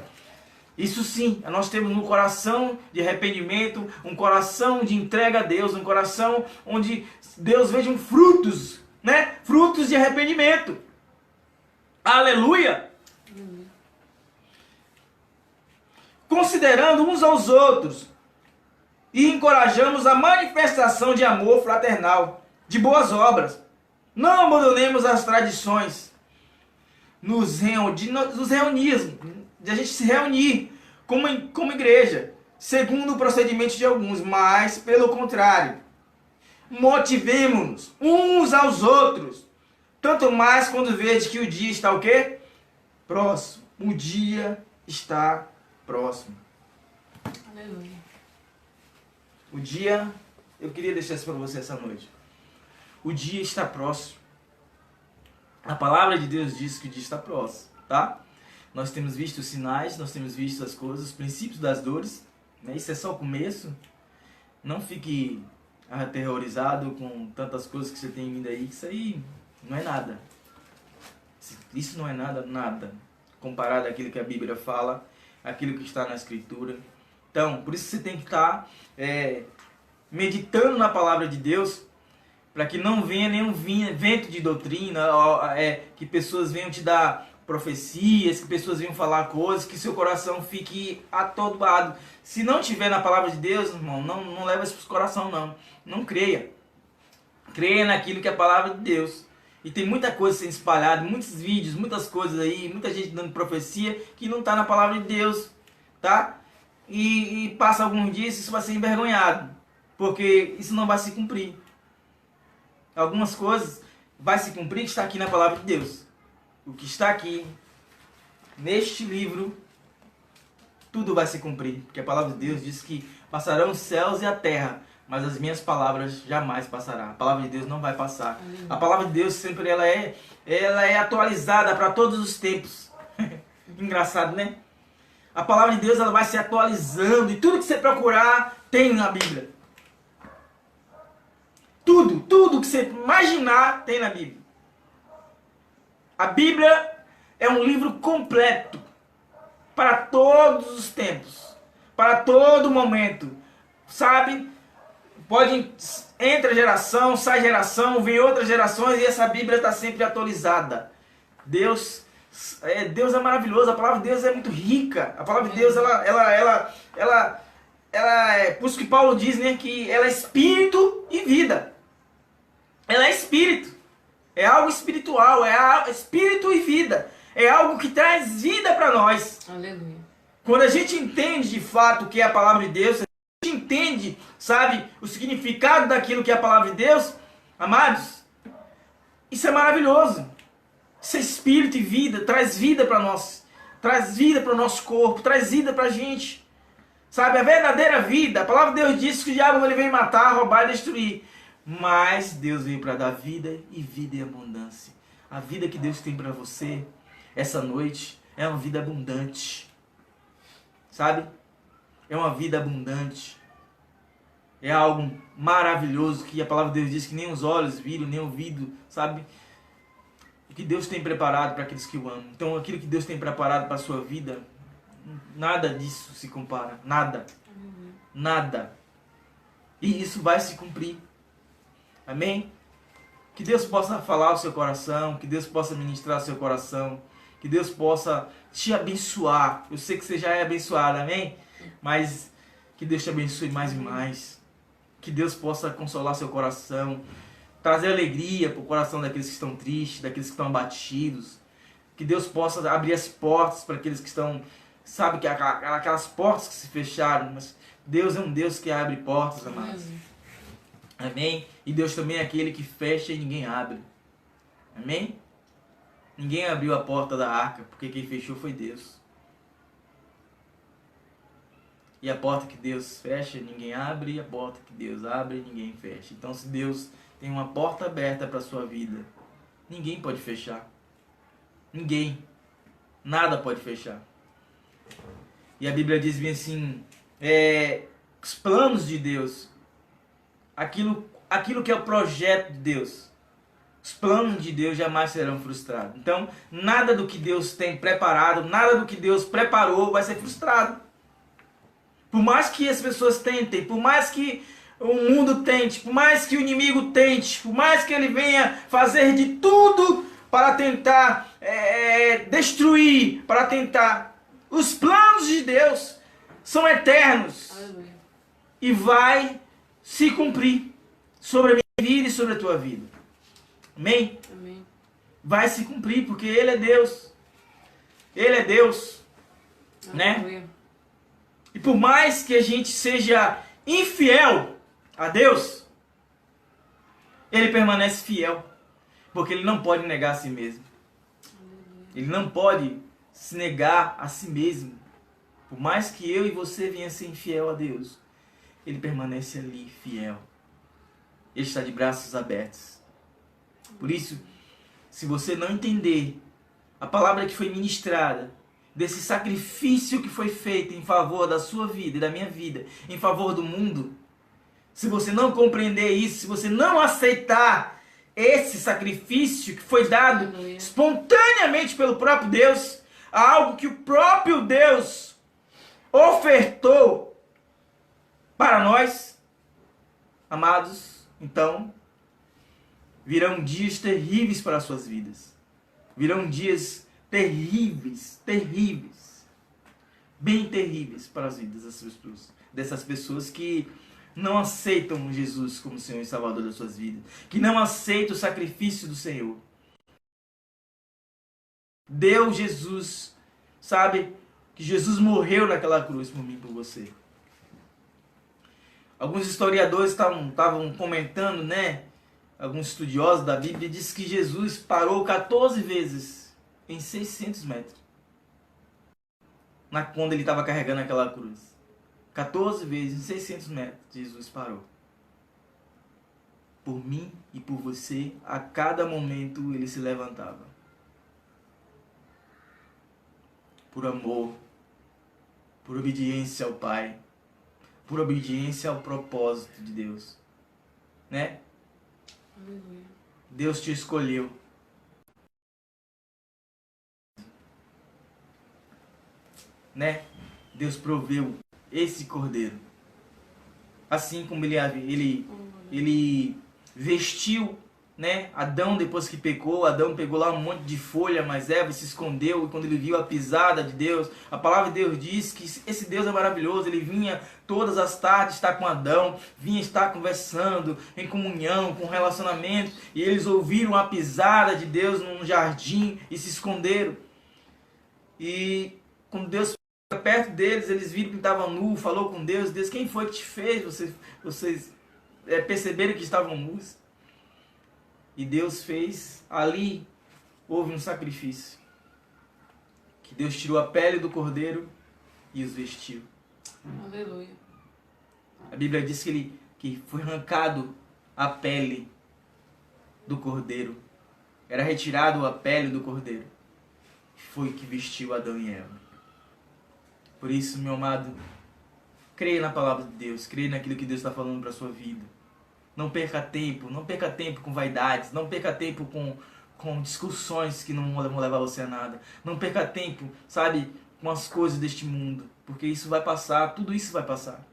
Isso sim, nós temos um coração de arrependimento, um coração de entrega a Deus, um coração onde Deus veja frutos, né? Frutos de arrependimento. Aleluia! Considerando uns aos outros e encorajamos a manifestação de amor fraternal, de boas obras. Não abandonemos as tradições, de a gente se reunir como igreja, segundo o procedimento de alguns, mas, pelo contrário, motivemos-nos uns aos outros, tanto mais quando vede que o dia está o quê? Próximo. O dia está próximo. Aleluia. O dia, eu queria deixar isso para você essa noite. O dia está próximo. A palavra de Deus diz que o dia está próximo, tá? Nós temos visto os sinais, nós temos visto as coisas, os princípios das dores, né? Isso é só o começo. Não fique aterrorizado com tantas coisas que você tem vindo aí, isso aí não é nada. Isso não é nada, comparado àquilo que a Bíblia fala, aquilo que está na Escritura. Então, por isso você tem que estar meditando na palavra de Deus, para que não venha nenhum vento de doutrina, que pessoas venham te dar profecias, que pessoas venham falar coisas, que seu coração fique atordoado. Se não tiver na palavra de Deus, irmão, não leva isso para o coração, não. Não creia. Creia naquilo que é a palavra de Deus. E tem muita coisa sendo espalhada, muitos vídeos, muitas coisas aí, muita gente dando profecia que não está na palavra de Deus, tá? E passa alguns dias e isso vai ser envergonhado, porque isso não vai se cumprir. Algumas coisas vai se cumprir que está aqui na palavra de Deus. O que está aqui, neste livro, tudo vai se cumprir. Porque a palavra de Deus diz que passarão os céus e a terra, mas as minhas palavras jamais passarão. A palavra de Deus não vai passar. A palavra de Deus sempre ela é atualizada para todos os tempos. Engraçado, né? A palavra de Deus ela vai se atualizando e tudo que você procurar tem na Bíblia. Tudo que você imaginar tem na Bíblia. A Bíblia é um livro completo para todos os tempos, para todo momento, sabe? Entra geração, sai geração, vem outras gerações e essa Bíblia está sempre atualizada. Deus é maravilhoso, a palavra de Deus é muito rica. A palavra de Deus, por isso que Paulo diz, né, que ela é espírito e vida. Ela é espírito. É algo espiritual, espírito e vida. É algo que traz vida para nós. Aleluia. Quando a gente entende de fato o que é a palavra de Deus, a gente entende, sabe, o significado daquilo que é a palavra de Deus, amados, isso é maravilhoso. Isso é espírito e vida, traz vida para nós, traz vida para o nosso corpo, traz vida para a gente. Sabe, a verdadeira vida, a palavra de Deus diz que o diabo ele veio matar, roubar e destruir. Mas Deus veio para dar vida e vida em abundância. A vida que Deus tem para você essa noite é uma vida abundante. Sabe? É uma vida abundante. É algo maravilhoso que a palavra de Deus diz que nem os olhos viram, nem o ouvido, sabe? O que Deus tem preparado para aqueles que o amam. Então aquilo que Deus tem preparado para a sua vida, nada disso se compara. Nada. Nada. E isso vai se cumprir. Amém? Que Deus possa falar ao seu coração, que Deus possa ministrar ao seu coração, que Deus possa te abençoar. Eu sei que você já é abençoado, amém? Mas que Deus te abençoe mais e mais. Que Deus possa consolar seu coração, trazer alegria para o coração daqueles que estão tristes, daqueles que estão abatidos. Que Deus possa abrir as portas para aqueles que estão, sabe, que aquelas portas que se fecharam. Mas Deus é um Deus que abre portas, amados. Amém? E Deus também é aquele que fecha e ninguém abre. Amém? Ninguém abriu a porta da arca, porque quem fechou foi Deus. E a porta que Deus fecha, ninguém abre. E a porta que Deus abre, ninguém fecha. Então, se Deus tem uma porta aberta para a sua vida, ninguém pode fechar. Ninguém. Nada pode fechar. E a Bíblia diz bem assim, os planos de Deus, aquilo que é o projeto de Deus, os planos de Deus jamais serão frustrados. Então, nada do que Deus tem preparado, nada do que Deus preparou vai ser frustrado. Por mais que as pessoas tentem, por mais que o mundo tente, por mais que o inimigo tente, por mais que ele venha fazer de tudo para tentar destruir, para tentar... Os planos de Deus são eternos. Aleluia. E vai se cumprir sobre a minha vida e sobre a tua vida. Amém? Amém. Vai se cumprir, porque Ele é Deus. Ele é Deus. Né? Aleluia. E por mais que a gente seja infiel a Deus, Ele permanece fiel. Porque Ele não pode negar a si mesmo. Ele não pode se negar a si mesmo. Por mais que eu e você venha ser infiel a Deus, Ele permanece ali fiel. Ele está de braços abertos. Por isso, se você não entender a palavra que foi ministrada, desse sacrifício que foi feito em favor da sua vida e da minha vida, em favor do mundo, se você não compreender isso, se você não aceitar esse sacrifício que foi dado Aleluia. espontaneamente pelo próprio Deus, algo que o próprio Deus ofertou para nós, amados, então virão dias terríveis para as suas vidas. Virão dias terríveis, terríveis, bem terríveis para as vidas dessas pessoas que não aceitam Jesus como Senhor e Salvador das suas vidas, que não aceitam o sacrifício do Senhor. Deu Jesus, sabe, que Jesus morreu naquela cruz por mim e por você. Alguns historiadores estavam comentando, né? Alguns estudiosos da Bíblia dizem que Jesus parou 14 vezes em 600 metros. Quando ele estava carregando aquela cruz. 14 vezes em 600 metros Jesus parou. Por mim e por você, a cada momento ele se levantava. Por amor, por obediência ao Pai, por obediência ao propósito de Deus, né? Aleluia. Deus te escolheu. Né? Deus proveu esse cordeiro. Assim como ele vestiu, né? Adão, depois que pecou, Adão pegou lá um monte de folha, mas Eva se escondeu, e quando ele viu a pisada de Deus, a palavra de Deus diz que esse Deus é maravilhoso. Ele vinha todas as tardes estar com Adão, vinha estar conversando, em comunhão, com relacionamento, e eles ouviram a pisada de Deus num jardim e se esconderam. E quando Deus foi perto deles, eles viram que estavam nus, falou com Deus: Deus, quem foi que te fez? Vocês perceberam que estavam nus? E Deus fez, ali houve um sacrifício. Que Deus tirou a pele do cordeiro e os vestiu. Aleluia. A Bíblia diz que foi arrancado a pele do cordeiro. Era retirado a pele do cordeiro. Foi que vestiu Adão e Eva. Por isso, meu amado, creia na palavra de Deus, creia naquilo que Deus está falando para a sua vida. Não perca tempo com vaidades, não perca tempo com discussões que não vão levar você a nada. Não perca tempo, sabe, com as coisas deste mundo, porque isso vai passar, tudo isso vai passar.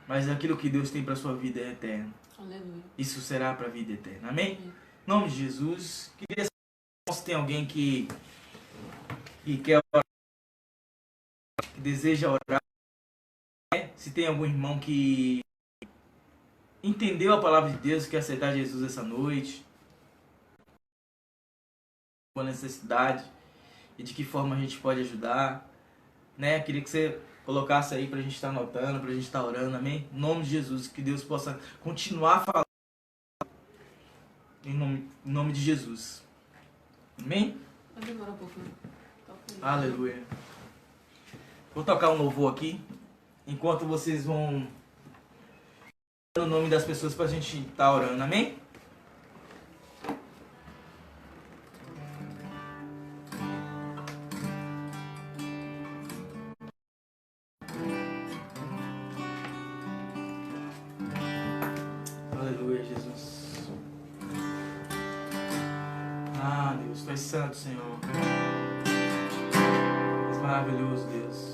Mas aquilo que Deus tem para a sua vida é eterno. Aleluia. Isso será para a vida eterna. Amém? Em nome de Jesus. Queria saber se tem alguém que quer orar, que deseja orar. Se tem algum irmão que entendeu a palavra de Deus, quer aceitar Jesus essa noite, uma necessidade, e de que forma a gente pode ajudar, né? Queria que você colocasse aí pra gente estar anotando, pra gente estar orando, amém? Em nome de Jesus, que Deus possa continuar falando em nome de Jesus, amém? Vai demorar um pouquinho. Aleluia. Vou tocar um louvor aqui, enquanto vocês vão o nome das pessoas pra gente estar orando, amém? Aleluia, Jesus. Ah, Deus, tu és santo, Senhor. És maravilhoso, Deus.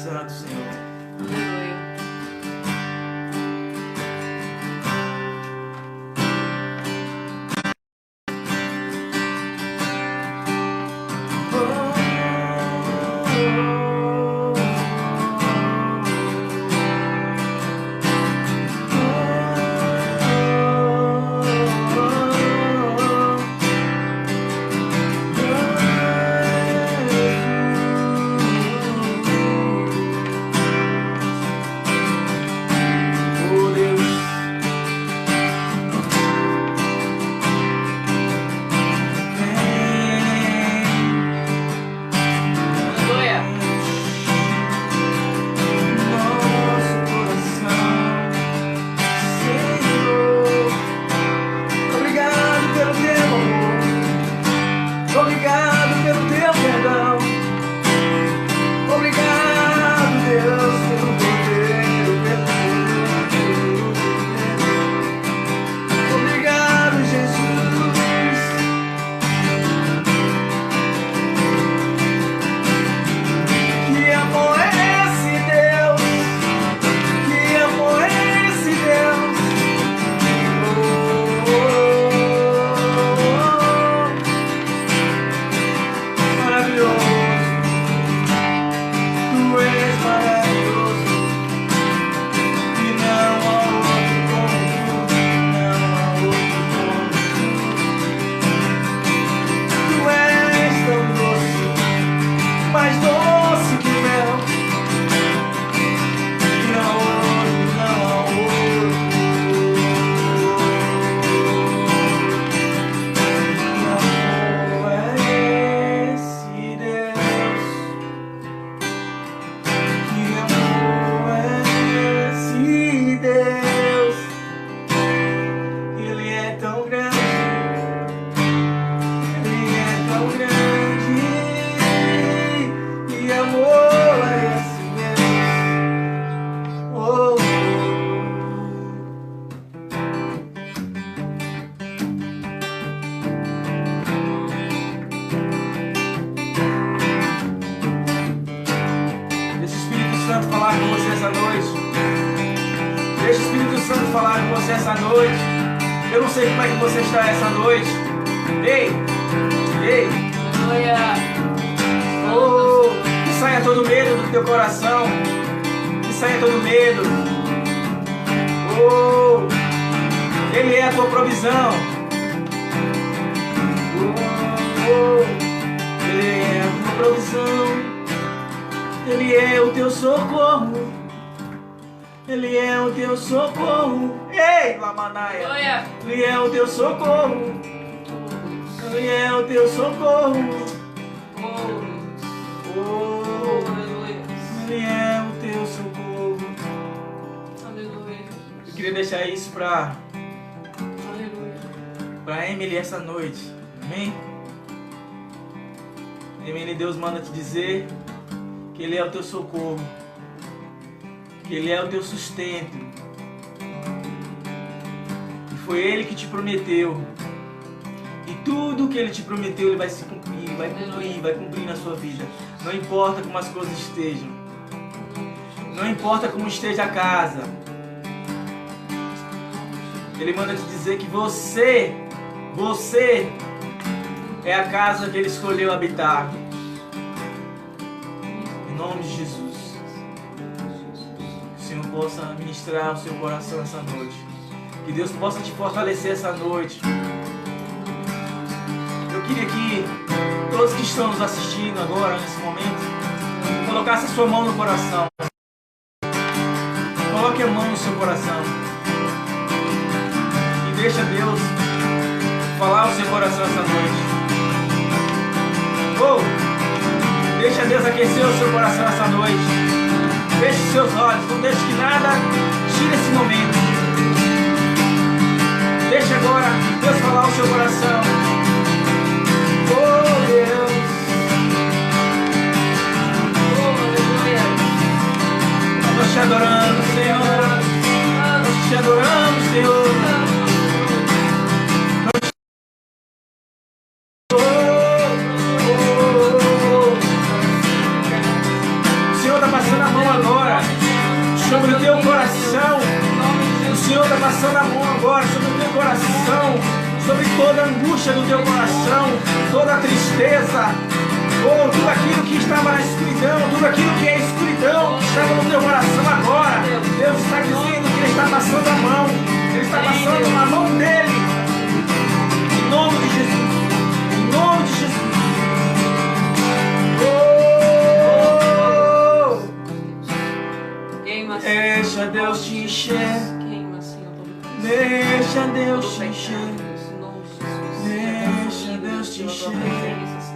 Santo, Senhor. Aleluia. Essa noite, eu não sei como é que você está essa noite. Ei, ei, oh, que saia todo medo do teu coração, que saia todo medo. Oh, Ele é a tua provisão. Oh, Ele é a tua provisão. Ele é o teu socorro. Ele é o teu socorro. Ei, Lamanaia. Ele é o teu socorro. Ele é o teu socorro. Oh, Ele é o teu socorro. Eu queria deixar isso pra Emily essa noite. Amém? Emily, Deus manda te dizer que Ele é o teu socorro, que Ele é o teu sustento. E foi Ele que te prometeu. E tudo que Ele te prometeu, Ele vai se cumprir, vai cumprir na sua vida. Não importa como as coisas estejam. Não importa como esteja a casa. Ele manda te dizer que você é a casa que Ele escolheu habitar. Em nome de Jesus. Que o Senhor possa ministrar o seu coração essa noite. Que Deus possa te fortalecer essa noite. Eu queria que todos que estão nos assistindo agora, nesse momento, colocassem a sua mão no coração. Coloque a mão no seu coração. E deixa Deus falar o seu coração essa noite. Oh, deixa Deus aquecer o seu coração essa noite. Feche seus olhos, não deixe que nada tire esse momento. Deixa agora Deus falar o seu coração. Oh Deus. Nós te adoramos, Senhor. Nós te adoramos, Senhor. O Senhor está passando a mão agora sobre o teu coração. O Senhor está passando a mão agora sobre o teu coração, sobre toda a angústia do teu coração, toda a tristeza. Oh, tudo aquilo que estava na escuridão, tudo aquilo que é escuridão, que estava no teu coração agora, Deus está dizendo que Ele está passando a mão, Ele está passando a mão dEle, em nome de Jesus, em nome de Jesus. Oh, Queima, deixa Deus te encher, queima, Senhor, todo deixa Deus te pecado, encher, em nome de Jesus. deixa Deus te Pela tua encher. presença,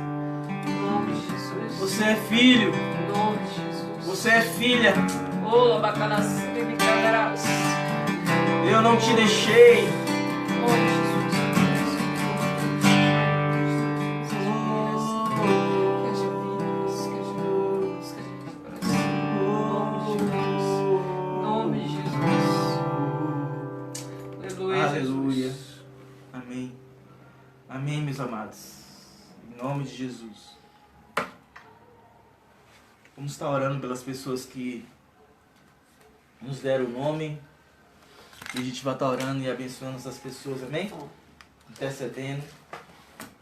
em nome de Jesus. Você é filho, Em nome de Jesus. você é filha. Oh, bacana, sempre cagarás. Eu não te deixei. Em nome de Jesus. Aleluia. Amém. Amém, meus amados. Em nome de Jesus. Vamos estar orando pelas pessoas que nos deram o nome. E a gente vai estar orando e abençoando essas pessoas, amém? Intercedendo.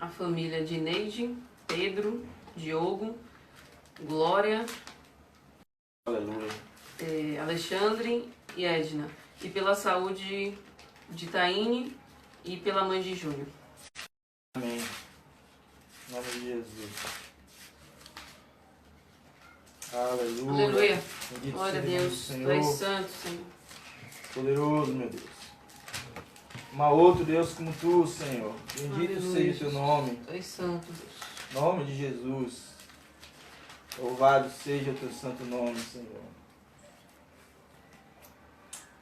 A família de Neide, Pedro, Diogo, Glória, Aleluia. Alexandre e Edna. E pela saúde de Taine e pela mãe de Júnior. Amém. Em nome de Jesus. Aleluia. Aleluia. Bendito Glória a seja o nome do Deus. Tu Senhor. és santo, Senhor. Poderoso, meu Deus. Não há outro Deus como tu, Senhor. Bendito Aleluia, seja o teu nome. Tu és santo, Deus. Em nome de Jesus. Louvado seja o teu santo nome, Senhor.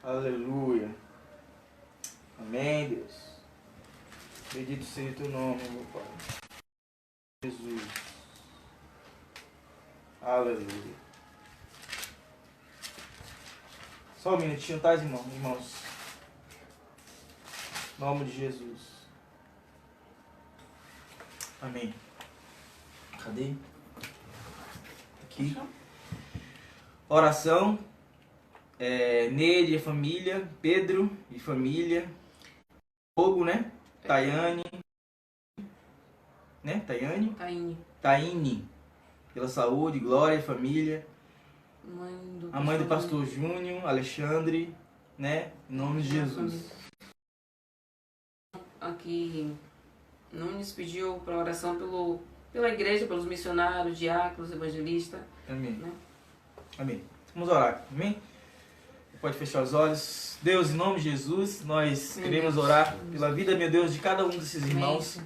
Aleluia. Amém, Deus. Bendito seja o teu nome, meu Pai. Jesus. Aleluia. Só um minutinho, tá, irmãos? Em nome de Jesus. Amém. Cadê? Aqui. Oração. Neide e família. Pedro e família. Fogo, né? Tayane. Né? Taine. Taine. Pela saúde, Glória e família. A mãe do pastor Júnior, Alexandre, né? Em nome de Jesus. Aqui, Nunes pediu para oração pela igreja, pelos missionários, diáconos, evangelistas. Amém. Né? Amém. Vamos orar. Amém? Pode fechar os olhos. Deus, em nome de Jesus, nós queremos orar pela vida, meu Deus, de cada um desses irmãos,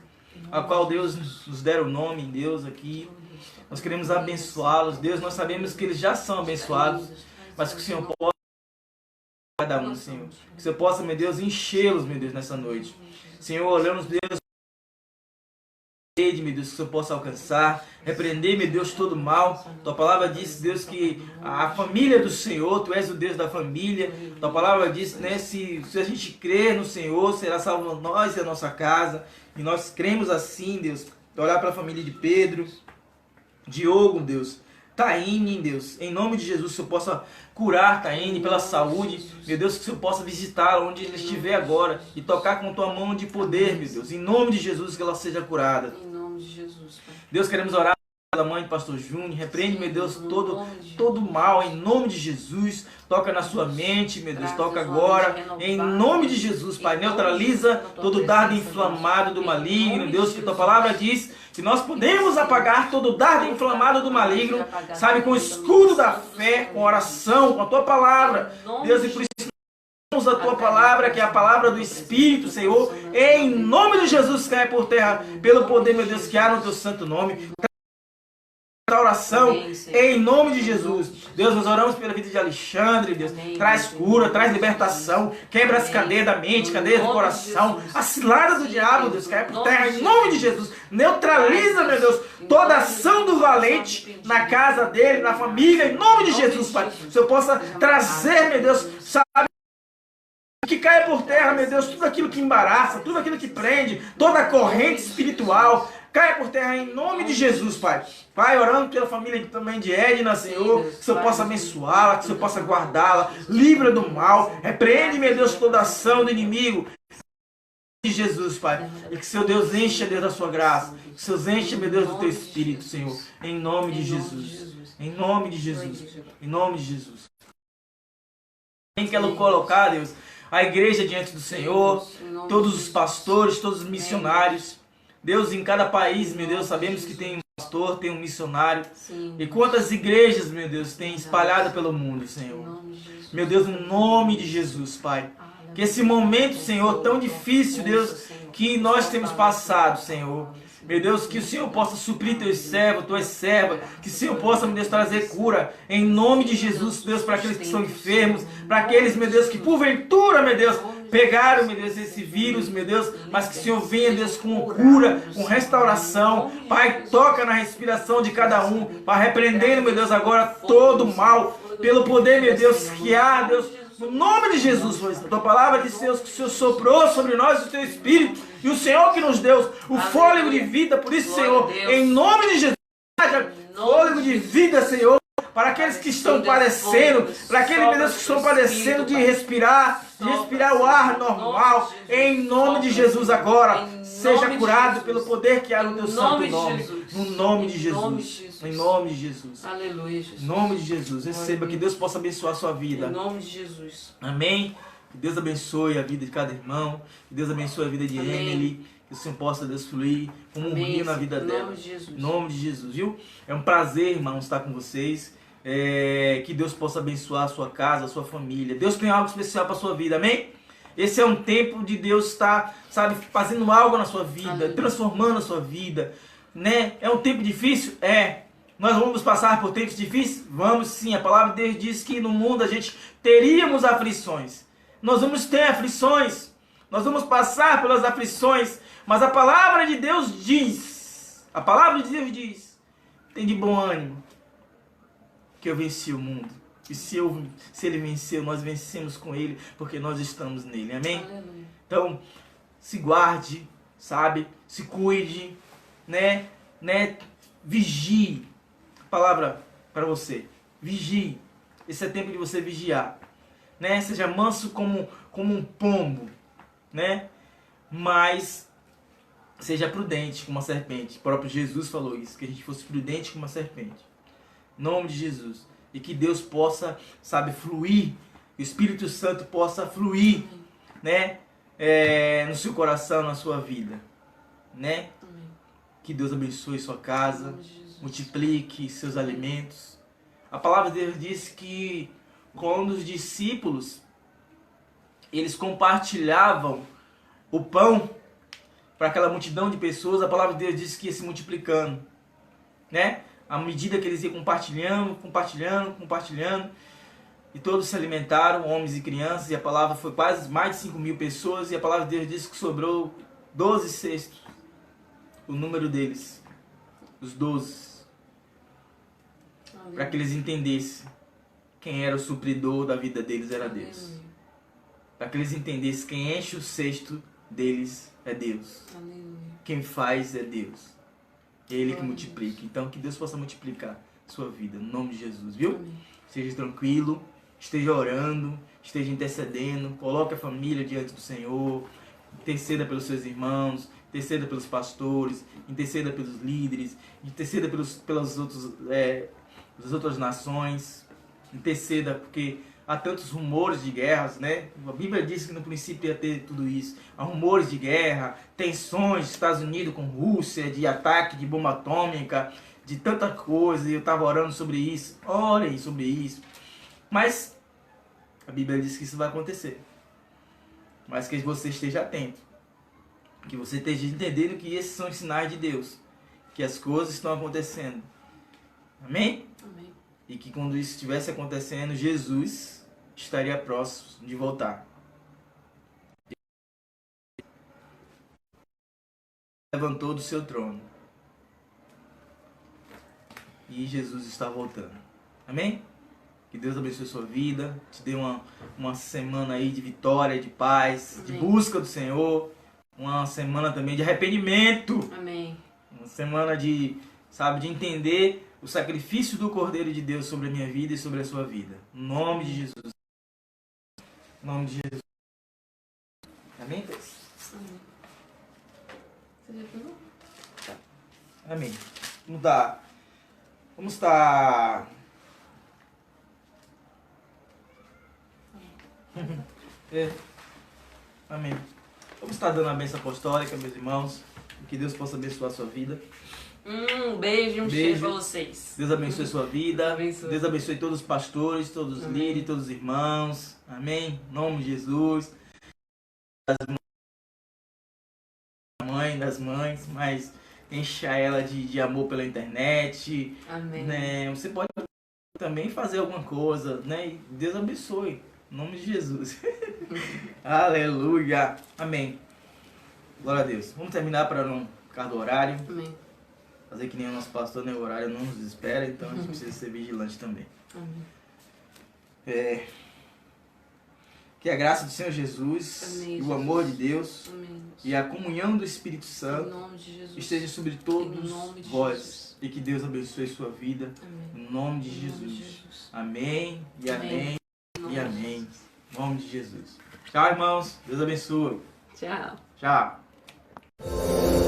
a qual Deus nos deram o nome, Deus, aqui. Nós queremos abençoá-los. Deus, nós sabemos que eles já são abençoados, mas que o Senhor possa cada um, Senhor. Que o Senhor possa, meu Deus, enchê-los, meu Deus, nessa noite. Senhor, olhamos, Deus, meu Deus, que o Senhor possa alcançar, repreender, meu Deus, todo mal. Tua palavra diz, Deus, que a família do Senhor, Tu és o Deus da família. Tua palavra diz, né, se a gente crer no Senhor, será salvo nós e a nossa casa. E nós cremos assim, Deus. Olhar para a família de Pedro, Diogo, Deus, Taine, Deus, em nome de Jesus, que o Senhor possa curar Taine pela saúde, meu Deus, que o Senhor possa visitá-la onde ele estiver agora e tocar com Tua mão de poder, meu Deus, em nome de Jesus, que ela seja curada. Em nome de Jesus, Pai. Deus, queremos orar pela mãe do pastor Júnior, repreende, meu Deus, todo mal, em nome de Jesus, toca na sua mente, meu Deus, toca agora, em nome de Jesus, Pai, neutraliza todo dardo inflamado do maligno, Deus, que Tua palavra diz que nós podemos apagar todo dardo inflamado do maligno, sabe, com o escudo da fé, com oração, com a Tua palavra, Deus, e por isso a Tua palavra, que é a palavra do Espírito, Senhor, em nome de Jesus, cai por terra, pelo poder, meu Deus, que há no Teu santo nome. oração, Amém, Senhor. em nome de Jesus. Deus, nós oramos pela vida de Alexandre, Deus. Amém, Traz Deus. cura, traz libertação, quebra as Amém. cadeias da mente, No cadeias do nome coração, de Jesus. a cilada do Sim, diabo, Deus. Deus, cai No por nome terra, de em nome de Jesus. Jesus. Neutraliza, meu Deus, Em toda nome de ação do Jesus. valente na casa dele, na família, em nome de Jesus, Pai. Que o Senhor possa trazer, meu Deus, sabe, que caia por terra, meu Deus, tudo aquilo que embaraça, tudo aquilo que prende, toda a corrente espiritual, caia por terra em nome de Jesus, Pai. Pai, orando pela família também de Edna, Senhor, que o Senhor possa abençoá-la, que o Senhor possa guardá-la, livra do mal, repreende, meu Deus, toda ação do inimigo. De Jesus, Pai, e que seu Deus encha, Deus, da sua graça, que o Senhor encha, meu Deus, do teu Espírito, Senhor, em nome de Jesus, em nome de Jesus, em nome de Jesus. Quem quer colocar, Deus, a igreja diante do Senhor, todos os pastores, todos os missionários, Deus, em cada país, meu Deus, sabemos que tem um pastor, tem um missionário, e quantas igrejas, meu Deus, tem espalhado pelo mundo, Senhor, meu Deus, no nome de Jesus, Pai. Que esse momento, Senhor, tão difícil, Deus, que nós temos passado, Senhor. Meu Deus, que o Senhor possa suprir teus servos, tuas servas. Que o Senhor possa, meu Deus, trazer cura. Em nome de Jesus, Deus, para aqueles que estão enfermos. Para aqueles, meu Deus, que porventura, meu Deus, pegaram, meu Deus, esse vírus, meu Deus. Mas que o Senhor venha, Deus, com cura, com restauração. Pai, toca na respiração de cada um. Pai, repreendendo, meu Deus, agora todo o mal. Pelo poder, meu Deus, que há, Deus. No nome de Jesus, pois a tua palavra diz, Deus, que o Senhor soprou sobre nós o teu Espírito, e o Senhor que nos deu o fôlego de vida. Por isso, Senhor, em nome de Jesus, haja fôlego de vida, Senhor, para aqueles que estão padecendo, para aqueles, meu Deus, que estão padecendo de respirar o ar normal, em nome de Jesus agora, seja curado pelo poder que há no teu santo nome, no nome de Jesus. Em nome de Jesus. Aleluia, Jesus. Em nome de Jesus. Receba, que Deus possa abençoar a sua vida. Em nome de Jesus. Amém. Que Deus abençoe a vida de cada irmão. Que Deus abençoe a vida de Amém. Emily. Que o Senhor possa, Deus, fluir como um Amém. rio na vida Em dela. nome de Jesus. Em nome de Jesus, viu? É um prazer, irmãos, estar com vocês. Que Deus possa abençoar a sua casa, a sua família. Deus tem algo especial para a sua vida. Amém? Esse é um tempo de Deus estar, sabe, fazendo algo na sua vida, Amém. transformando a sua vida, né? É um tempo difícil? É. Nós vamos passar por tempos difíceis? Vamos sim. A palavra de Deus diz que no mundo a gente teríamos aflições. Nós vamos ter aflições. Nós vamos passar pelas aflições. Mas a palavra de Deus diz, tem de bom ânimo, que eu venci o mundo. E se ele venceu, nós vencemos com ele, porque nós estamos nele. Amém? Aleluia. Então, se guarde, sabe? Se cuide, né? Vigie. Palavra para você. Vigie. Esse é tempo de você vigiar, né? Seja manso como um pombo, né? Mas seja prudente como uma serpente. O próprio Jesus falou isso, que a gente fosse prudente como uma serpente. Em nome de Jesus. E que Deus possa, sabe, fluir. O Espírito Santo possa fluir, né? No seu coração, na sua vida, né? Que Deus abençoe sua casa, multiplique seus alimentos. A palavra de Deus diz que quando os discípulos eles compartilhavam o pão para aquela multidão de pessoas, a palavra de Deus diz que ia se multiplicando, né? À medida que eles iam compartilhando, e todos se alimentaram, homens e crianças, e a palavra foi quase mais de 5.000 pessoas, e a palavra de Deus diz que sobrou 12 cestos, o número deles, os 12, para que eles entendessem quem era o supridor da vida deles era Deus. Para que eles entendessem quem enche o cesto deles é Deus. Quem faz é Deus. É Ele que multiplica. Então que Deus possa multiplicar a sua vida, no nome de Jesus, viu? Amém. Esteja tranquilo, esteja orando, esteja intercedendo, coloque a família diante do Senhor, interceda pelos seus irmãos, interceda pelos pastores, interceda pelos líderes, interceda pelas outras nações, interceda porque há tantos rumores de guerras, né? A Bíblia diz que no princípio ia ter tudo isso. Há rumores de guerra, tensões dos Estados Unidos com Rússia, de ataque de bomba atômica, de tanta coisa, e eu estava orando sobre isso. Orem sobre isso. Mas a Bíblia diz que isso vai acontecer. Mas que você esteja atento. Que você esteja entendendo que esses são os sinais de Deus. Que as coisas estão acontecendo. Amém? Amém. E que quando isso estivesse acontecendo, Jesus estaria próximo de voltar. Levantou do seu trono. E Jesus está voltando. Amém? Que Deus abençoe a sua vida. Te dê uma semana aí de vitória, de paz, de Amém. busca do Senhor. Uma semana também de arrependimento. Amém. Uma semana de, sabe, de entender o sacrifício do Cordeiro de Deus sobre a minha vida e sobre a sua vida. Em nome de Jesus. Em nome de Jesus. Amém, Tess? Amém. Você já pegou? Amém. Vamos estar... É. Amém. Vamos estar dando a bênção apostólica, meus irmãos. Que Deus possa abençoar a sua vida. Um beijo e um cheiro pra vocês. Deus abençoe a sua vida. Abençoe. Deus abençoe todos os pastores, todos os Amém. líderes, todos os irmãos. Amém. Em nome de Jesus. Das mães, mas encha ela de amor pela internet. Amém. Né? Você pode também fazer alguma coisa, né? E Deus abençoe. Em nome de Jesus. Aleluia. Amém. Glória a Deus. Vamos terminar para não ficar do horário. Amém. Fazer que nem o nosso pastor, né? O horário não nos espera, então a gente precisa ser vigilante também. Amém. Que a graça do Senhor Jesus, Amém, e o Jesus. amor de Deus Amém. e a comunhão do Espírito Em Santo nome de Jesus. esteja sobre Em todos nome de vós. Jesus. E que Deus abençoe sua vida. Amém. Em nome de Em nome de Jesus. Jesus. Amém e Amém. amém Em nome e de amém. Em nome de Jesus. Tchau, irmãos. Deus abençoe. Tchau. Tchau.